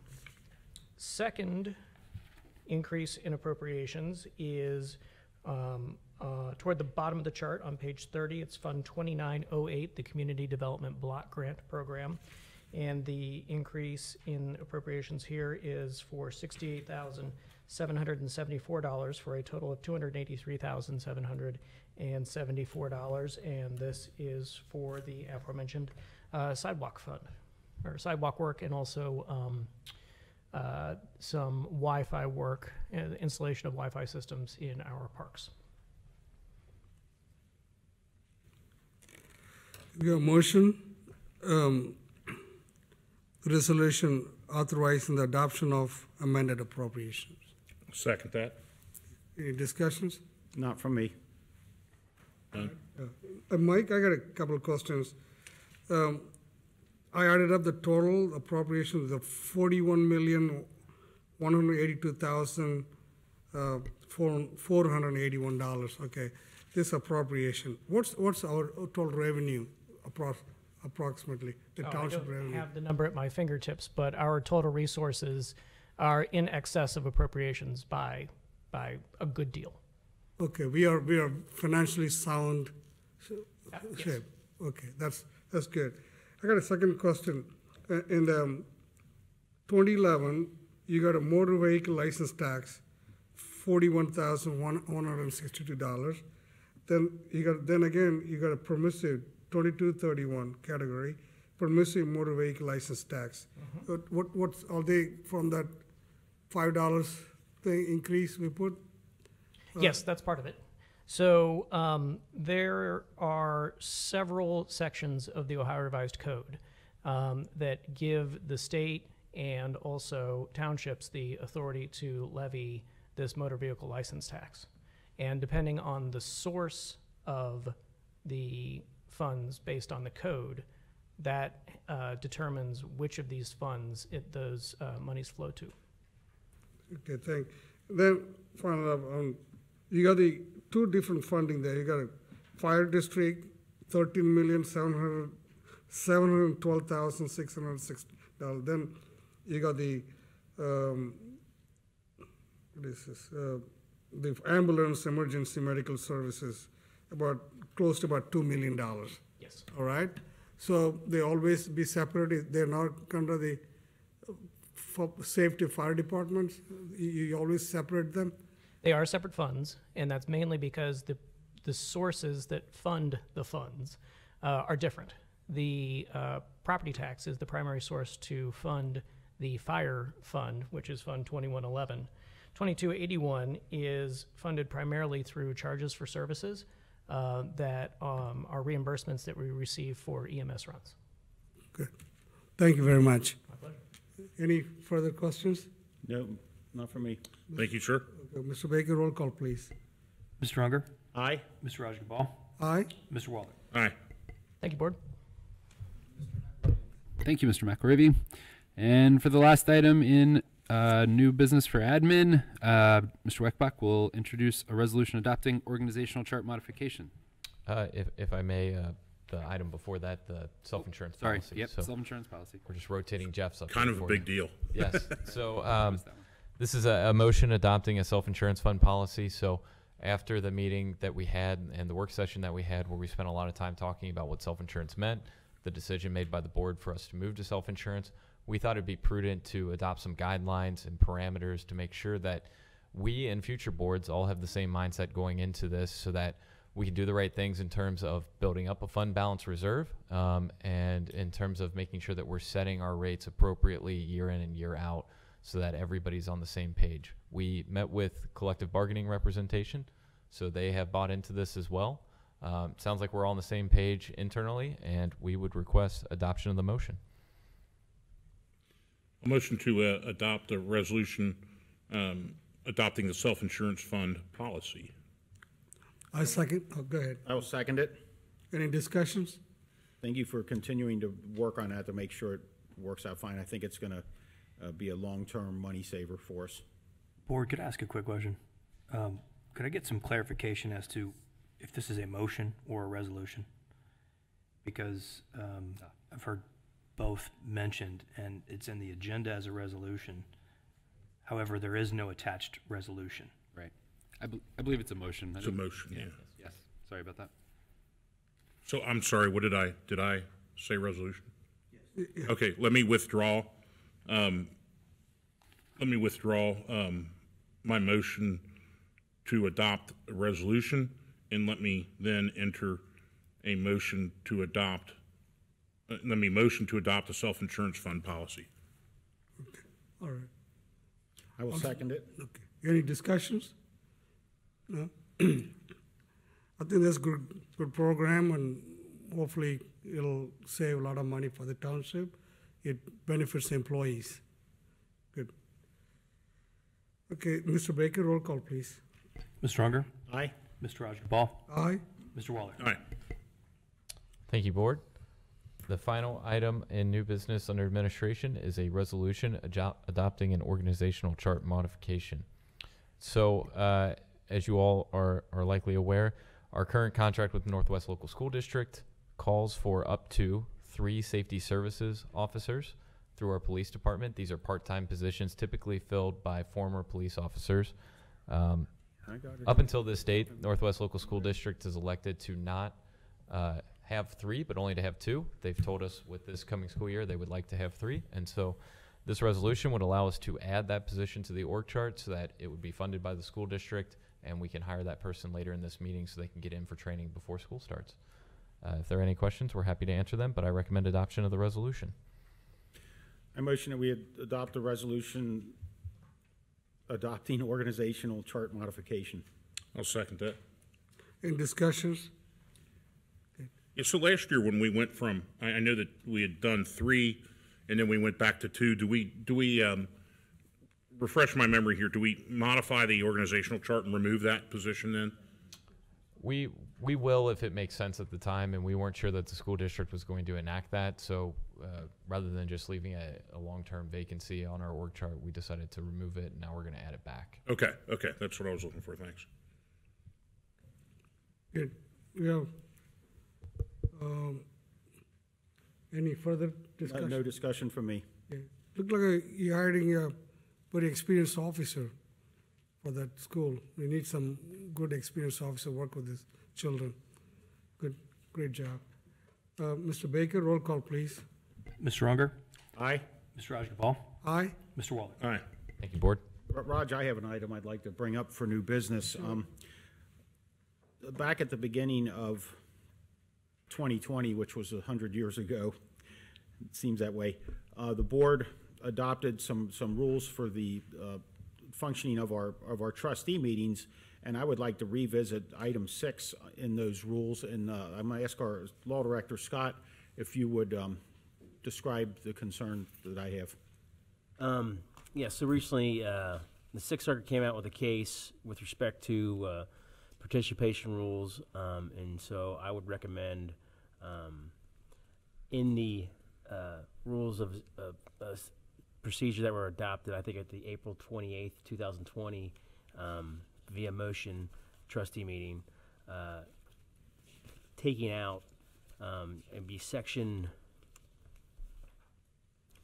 second increase in appropriations is toward the bottom of the chart on page 30. It's Fund 2908, the Community Development Block Grant Program. And the increase in appropriations here is for $68,774 for a total of $283,774. And this is for the aforementioned sidewalk fund, or sidewalk work, and also some Wi-Fi work, installation of Wi-Fi systems in our parks. We have motion, resolution authorizing the adoption of amended appropriations. Second that. Any discussions? Not from me. Mike, I got a couple of questions. I added up the total appropriations of $41,182,481. Okay, this appropriation. What's our total revenue approximately? The township revenue. I don't have the number at my fingertips, but our total resources are in excess of appropriations by a good deal. Okay, we are financially sound shape. Yes. Okay, that's good. I got a second question. In 2011, you got a motor vehicle license tax, $41,162. Then you got a permissive 2231 category, permissive motor vehicle license tax. What's are they from that $5 thing increase we put? Yes, that's part of it. So there are several sections of the Ohio Revised Code that give the state and also townships the authority to levy this motor vehicle license tax. And depending on the source of the funds based on the code, that determines which of these funds those monies flow to. Okay, thank. Then, final up, you got the two different funding there. You got a fire district, $13,712,606. Then you got the what is this? The ambulance emergency medical services, close to about $2 million. Yes. All right. So they always be separated. They're not under the safety fire departments. You always separate them. They are separate funds, and that's mainly because the sources that fund the funds are different. The property tax is the primary source to fund the fire fund, which is Fund 2111. 2281 is funded primarily through charges for services that are reimbursements that we receive for EMS runs. Good. Thank you very much. My pleasure. Any further questions? No, not for me. Thank you, sir. Okay, Mr. Baker, roll call, please. Mr. Unger? Aye. Mr. Rajagopal? Aye. Mr. Waller? Aye. Thank you, Board. Thank you, Mr. McElravy. And for the last item in new business for admin, Mr. Weckbach will introduce a resolution adopting organizational chart modification. If I may, the item before that, the self-insurance policy. Yep, So self-insurance policy. we're just rotating Jeff's up. Kind there of a for you. big deal. Yes. So this is a motion adopting a self-insurance fund policy. So after the meeting that we had and the work session that we had where we spent a lot of time talking about what self-insurance meant, the decision made by the board for us to move to self-insurance, we thought it'd be prudent to adopt some guidelines and parameters to make sure that we and future boards all have the same mindset going into this so that we can do the right things in terms of building up a fund balance reserve and in terms of making sure that we're setting our rates appropriately year in and year out so that everybody's on the same page. We met with collective bargaining representation, so they have bought into this as well. Sounds like we're all on the same page internally, and we would request adoption of the motion. A motion to adopt a resolution adopting the self-insurance fund policy. I second. Oh, go ahead. I will second it. Any discussions? Thank you for continuing to work on that to make sure it works out fine. I think it's going to be a long-term money saver for us. Board, could I ask a quick question? Could I get some clarification as to if this is a motion or a resolution? Because I've heard both mentioned, and it's in the agenda as a resolution. However, there is no attached resolution. Right. I believe it's a motion. It's a motion, yeah. Yes. Sorry about that. So I'm sorry, what did I say resolution? Yes. Okay, let me withdraw. My motion to adopt a resolution, and let me then enter a motion to adopt, a self-insurance fund policy. Okay. All right. I will second it. Okay. Any discussions? No? I think that's good program, and hopefully it'll save a lot of money for the township. It benefits employees. Good. Okay, Mr. Baker, roll call, please. Mr. Unger? Aye. Mr. Rajagopal? Aye. Mr. Waller? Aye. Thank you, Board. The final item in new business under administration is a resolution adopting an organizational chart modification. So, as you all are likely aware, our current contract with Northwest Local School District calls for up to 3 safety services officers through our police department. These are part-time positions typically filled by former police officers. Up until this date, Northwest Local School District is elected to not have 3, but only to have 2. They've told us with this coming school year they would like to have 3, and so this resolution would allow us to add that position to the org chart so that it would be funded by the school district, and we can hire that person later in this meeting so they can get in for training before school starts. If there are any questions, we're happy to answer them, but I recommend adoption of the resolution. I motion that we adopt a resolution adopting organizational chart modification. I'll second that. Any discussions? Yeah, so last year when we went from, I know that we had done 3 and then we went back to 2. Do we refresh my memory here, do we modify the organizational chart and remove that position then? We will if it makes sense at the time, and we weren't sure that the school district was going to enact that. So rather than just leaving a long-term vacancy on our org chart, we decided to remove it, and now we're going to add it back. Okay, that's what I was looking for. Thanks. Good. We have any further discussion? No discussion from me. Yeah. Look like you're hiring a very experienced officer for that school. We need some good experienced officer to work with these children. Good, great job. Mr. Baker, roll call, please. Mr. Unger? Aye. Mr. Rajagopal? Aye. Mr. Waller? Aye. Thank you, Board. Raj, I have an item I'd like to bring up for new business. back at the beginning of 2020, which was 100 years ago, it seems that way, the board adopted some rules for the functioning of our trustee meetings, and I would like to revisit item 6 in those rules. And I'm going to ask our law director, Scott, if you would describe the concern that I have. Yeah, so recently the Sixth Circuit came out with a case with respect to participation rules, and so I would recommend in the rules of procedure that were adopted, I think at the April 28th, 2020, via motion trustee meeting, taking out and be section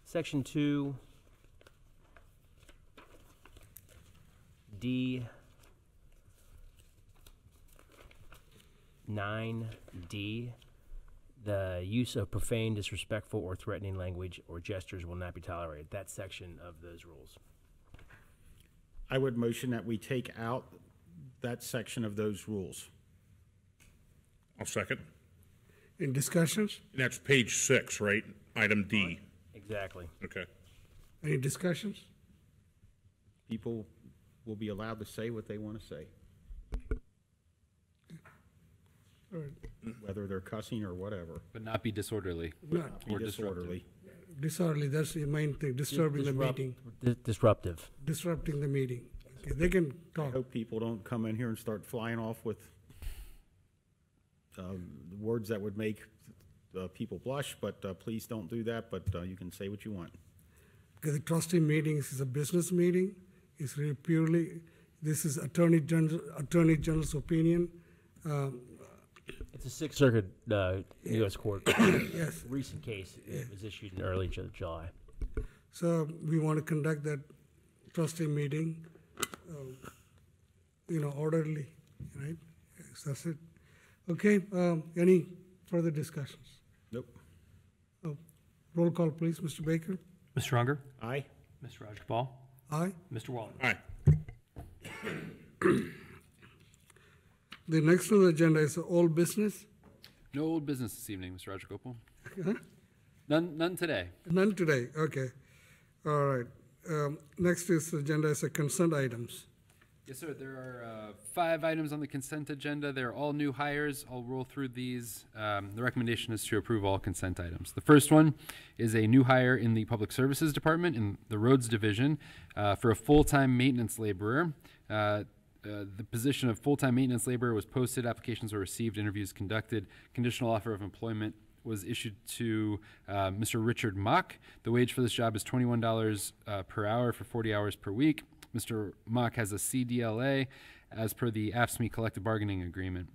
2 D 9D. The use of profane, disrespectful, or threatening language or gestures will not be tolerated. That section of those rules. I would motion that we take out that section of those rules. I'll second. In discussions? And that's page 6, right? Item D. Exactly. Okay. Any discussions? People will be allowed to say what they want to say, All right. whether they're cussing or whatever. But not be disorderly. Not Be or disorderly. Disorderly, that's the main thing, disturbing the meeting, Disruptive. disrupting the meeting. Okay, they can I talk. hope people don't come in here and start flying off with words that would make people blush, but please don't do that, but you can say what you want. Because the trustee meetings is a business meeting. It's really purely, this is Attorney General's opinion. It's a Sixth Circuit U.S. Court Yes. recent case. It was issued in early July. So we want to conduct that trustee meeting, orderly, right? Yes, that's it. Okay, any further discussions? Nope. Oh, roll call, please, Mr. Baker. Mr. Unger? Aye. Mr. Rajagopal? Aye. Mr. Waller? Aye. The next on the agenda is old business. No old business this evening, Mr. Rajagopal. Huh? None today. None today, okay. All right. Next is agenda is consent items. Yes, sir. There are 5 items on the consent agenda. They're all new hires. I'll roll through these. The recommendation is to approve all consent items. The first one is a new hire in the Public Services Department in the Roads Division for a full-time maintenance laborer. The position of full-time maintenance laborer was posted, applications were received, interviews conducted, conditional offer of employment was issued to Mr. Richard Mock. The wage for this job is $21 per hour for 40 hours per week. Mr. Mock has a CDLA as per the AFSCME collective bargaining agreement.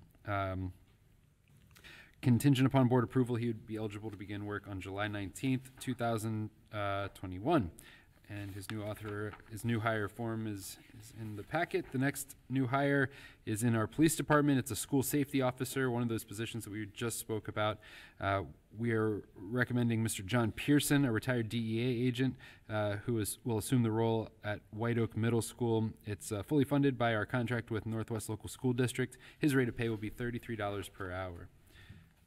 Contingent upon board approval, he would be eligible to begin work on July 19th, 2021. And his new hire form is in the packet. The next new hire is in our police department. It's a school safety officer, one of those positions that we just spoke about. We are recommending Mr. John Pearson, a retired DEA agent, who will assume the role at White Oak Middle School. It's fully funded by our contract with Northwest Local School District. His rate of pay will be $33 per hour.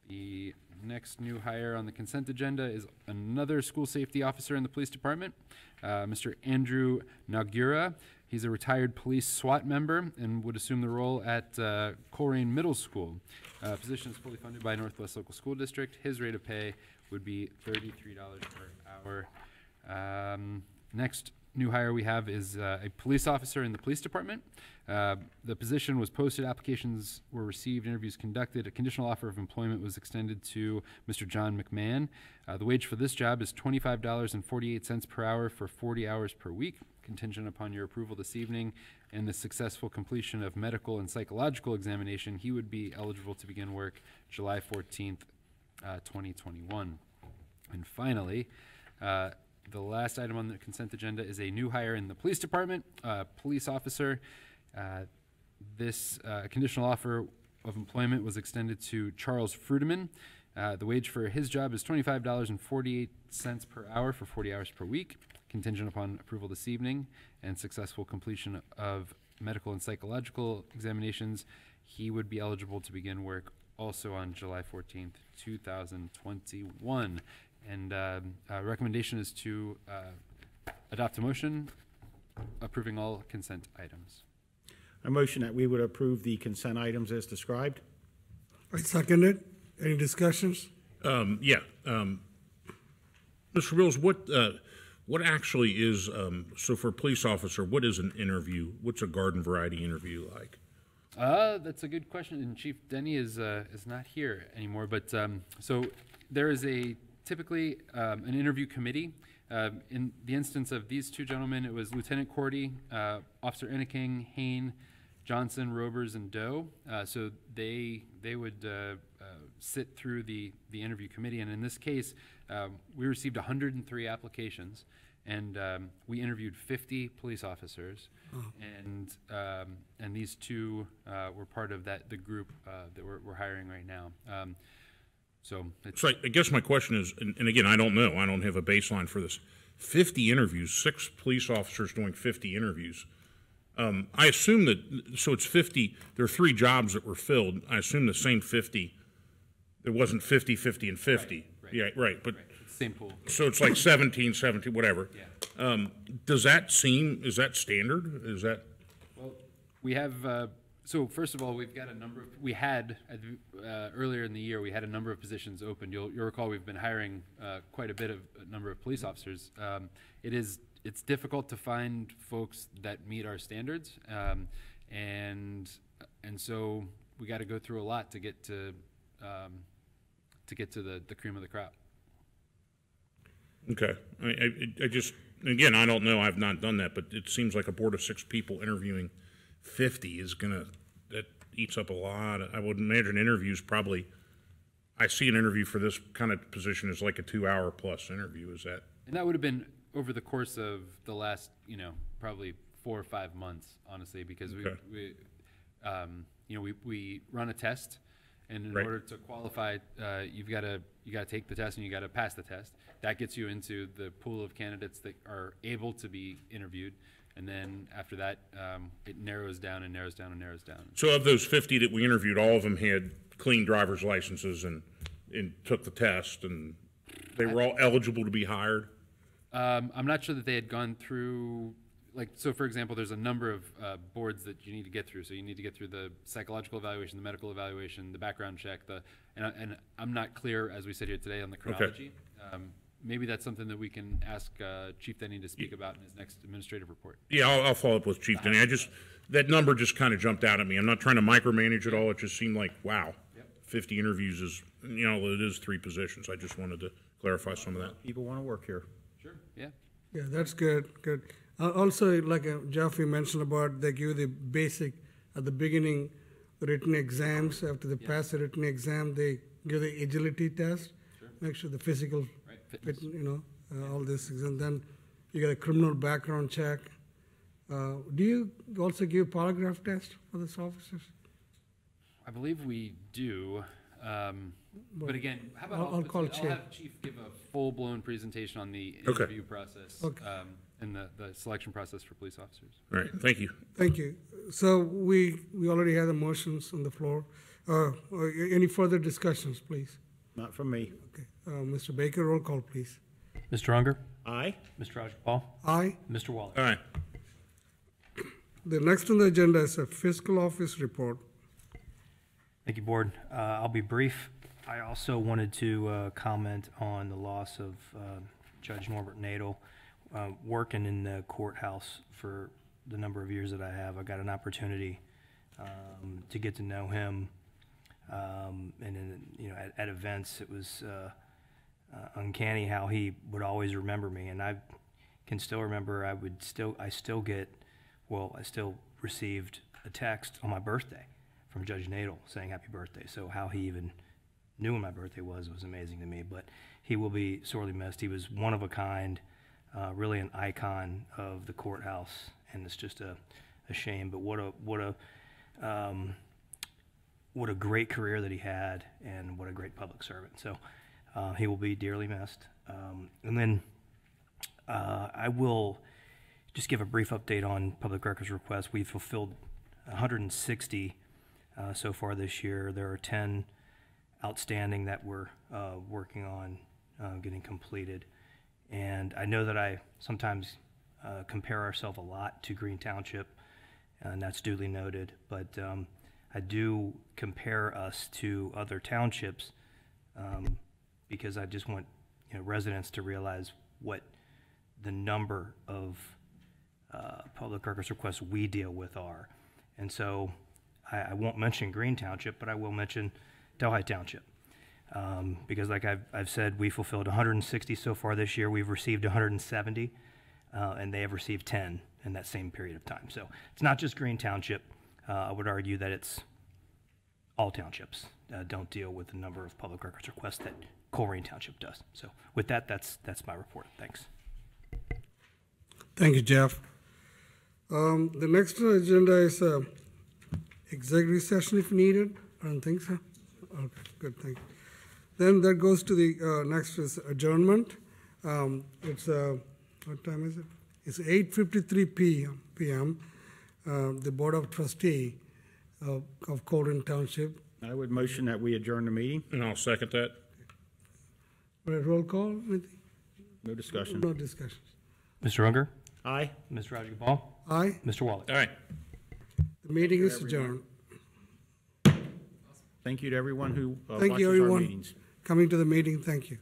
The next new hire on the consent agenda is another school safety officer in the police department, Mr. Andrew Nagura. He's a retired police SWAT member and would assume the role at Colerain Middle School. Position is fully funded by Northwest Local School District. His rate of pay would be $33 per hour. Next new hire we have is a police officer in the police department. The position was posted, applications were received, interviews conducted. A conditional offer of employment was extended to Mr. John McMahon. The wage for this job is $25.48 per hour for 40 hours per week, contingent upon your approval this evening and the successful completion of medical and psychological examination. He would be eligible to begin work July 14th, 2021. And finally, the last item on the consent agenda is a new hire in the police department, police officer. This conditional offer of employment was extended to Charles Frudeman. The wage for his job is $25.48 per hour for 40 hours per week, contingent upon approval this evening and successful completion of medical and psychological examinations. he would be eligible to begin work also on July 14th, 2021. And recommendation is to adopt a motion approving all consent items. I motion that we would approve the consent items as described. I second it. Any discussions? Yeah. Mr. Bills, what actually is, so for a police officer, what is an interview? What's a garden variety interview like? That's a good question, and Chief Denny is not here anymore. But so there is typically an interview committee. In the instance of these two gentlemen, it was Lieutenant Cordy, Officer Enneking, Hain, Johnson, Robers, and Doe. So they would sit through the interview committee, and in this case, we received 103 applications, and we interviewed 50 police officers, and these two were part of the group that we're hiring right now. So I guess my question is, and again, I don't know, I don't have a baseline for this. 50 interviews, 6 police officers doing 50 interviews. I assume that, so it's 50, there are 3 jobs that were filled. I assume the same 50, it wasn't 50, 50, and 50. Right. Yeah, right. But same pool. So it's like 17, 17, whatever. Yeah. Is that standard? Is that? Well, we have, so first of all, we've got earlier in the year, we had a number of positions open. You'll recall we've been hiring quite a number of police officers. It's difficult to find folks that meet our standards, and so we got to go through a lot to get to the cream of the crop. Okay, I just, again, I don't know, I've not done that, but it seems like a board of 6 people interviewing 50 that eats up a lot. I would imagine interviews probably, I see an interview for this kind of position as like a 2-hour plus interview. Is that? And that would have been over the course of the last, probably 4 or 5 months, honestly, because we run a test, and in order to qualify, you got to take the test and you got to pass the test. That gets you into the pool of candidates that are able to be interviewed, and then after that, it narrows down and narrows down and narrows down. So of those 50 that we interviewed, all of them had clean driver's licenses and took the test, and they were all eligible to be hired? I'm not sure that they had gone through, so for example, there's a number of boards that you need to get through. So you need to get through the psychological evaluation, the medical evaluation, the background check, and I'm not clear, as we sit here today, on the chronology. Okay. Maybe that's something that we can ask Chief Denny to speak about in his next administrative report. Yeah, I'll follow up with Chief Denny. That number just kind of jumped out at me. I'm not trying to micromanage it all. It just seemed like, wow, 50 interviews is, it is 3 positions. I just wanted to clarify some of that. People want to work here. Sure, yeah. Yeah, that's good. Also, like Jeff, you mentioned about they give the basic at the beginning written exams. After they pass the written exam, they give the agility test, make sure the physical, all this, and then you get a criminal background check. Do you also give polygraph test for these officers? I believe we do. But again, how about I'll call I'll have Chief give a full-blown presentation on the interview process and the selection process for police officers. All right, thank you. Thank you. So we already had the motions on the floor. Any further discussions, please? Not from me. Okay. Mr. Baker, roll call, please. Mr. Unger? Aye. Mr. Rajagopal? Aye. Mr. Waller? Aye. The next on the agenda is a fiscal office report. Thank you, Board. I'll be brief. I also wanted to comment on the loss of Judge Norbert Nadel. Working in the courthouse for the number of years that I have, I got an opportunity to get to know him. And then, at events, it was uncanny how he would always remember me. And I can still remember I still received a text on my birthday from Judge Nadel saying happy birthday. So how he even knew when my birthday was amazing to me. But he will be sorely missed. He was one of a kind, really an icon of the courthouse, and it's just a shame. But what a great career that he had, and what a great public servant. So he will be dearly missed. And then I will just give a brief update on public records requests. We fulfilled 160 so far this year. There are 10 outstanding that we're working on getting completed. And I know that I sometimes compare ourselves a lot to Green Township, and that's duly noted, but I do compare us to other townships because I just want residents to realize what the number of public records requests we deal with are. And so I won't mention Green Township, but I will mention Delhi Township. Because like I've said, we fulfilled 160 so far this year. We've received 170, and they have received 10 in that same period of time. So it's not just Green Township. I would argue that it's all townships don't deal with the number of public records requests that Colerain Township does. So with that, that's my report. Thanks. Thank you, Jeff. The next agenda is executive session if needed. I don't think so. Okay, good, thank you. Then that goes to the next is adjournment. It's what time is it? It's 8:53 p.m. The Board of Trustees of Colerain Township. I would motion that we adjourn the meeting. And I'll second that. Roll call. No discussion. No discussions. Mr. Unger? Aye. Mr. Rajagopal? Aye. Mr. Waller? Aye. The meeting is adjourned. Thank you to everyone who Thank you, watches our everyone meetings. coming to the meeting. Thank you.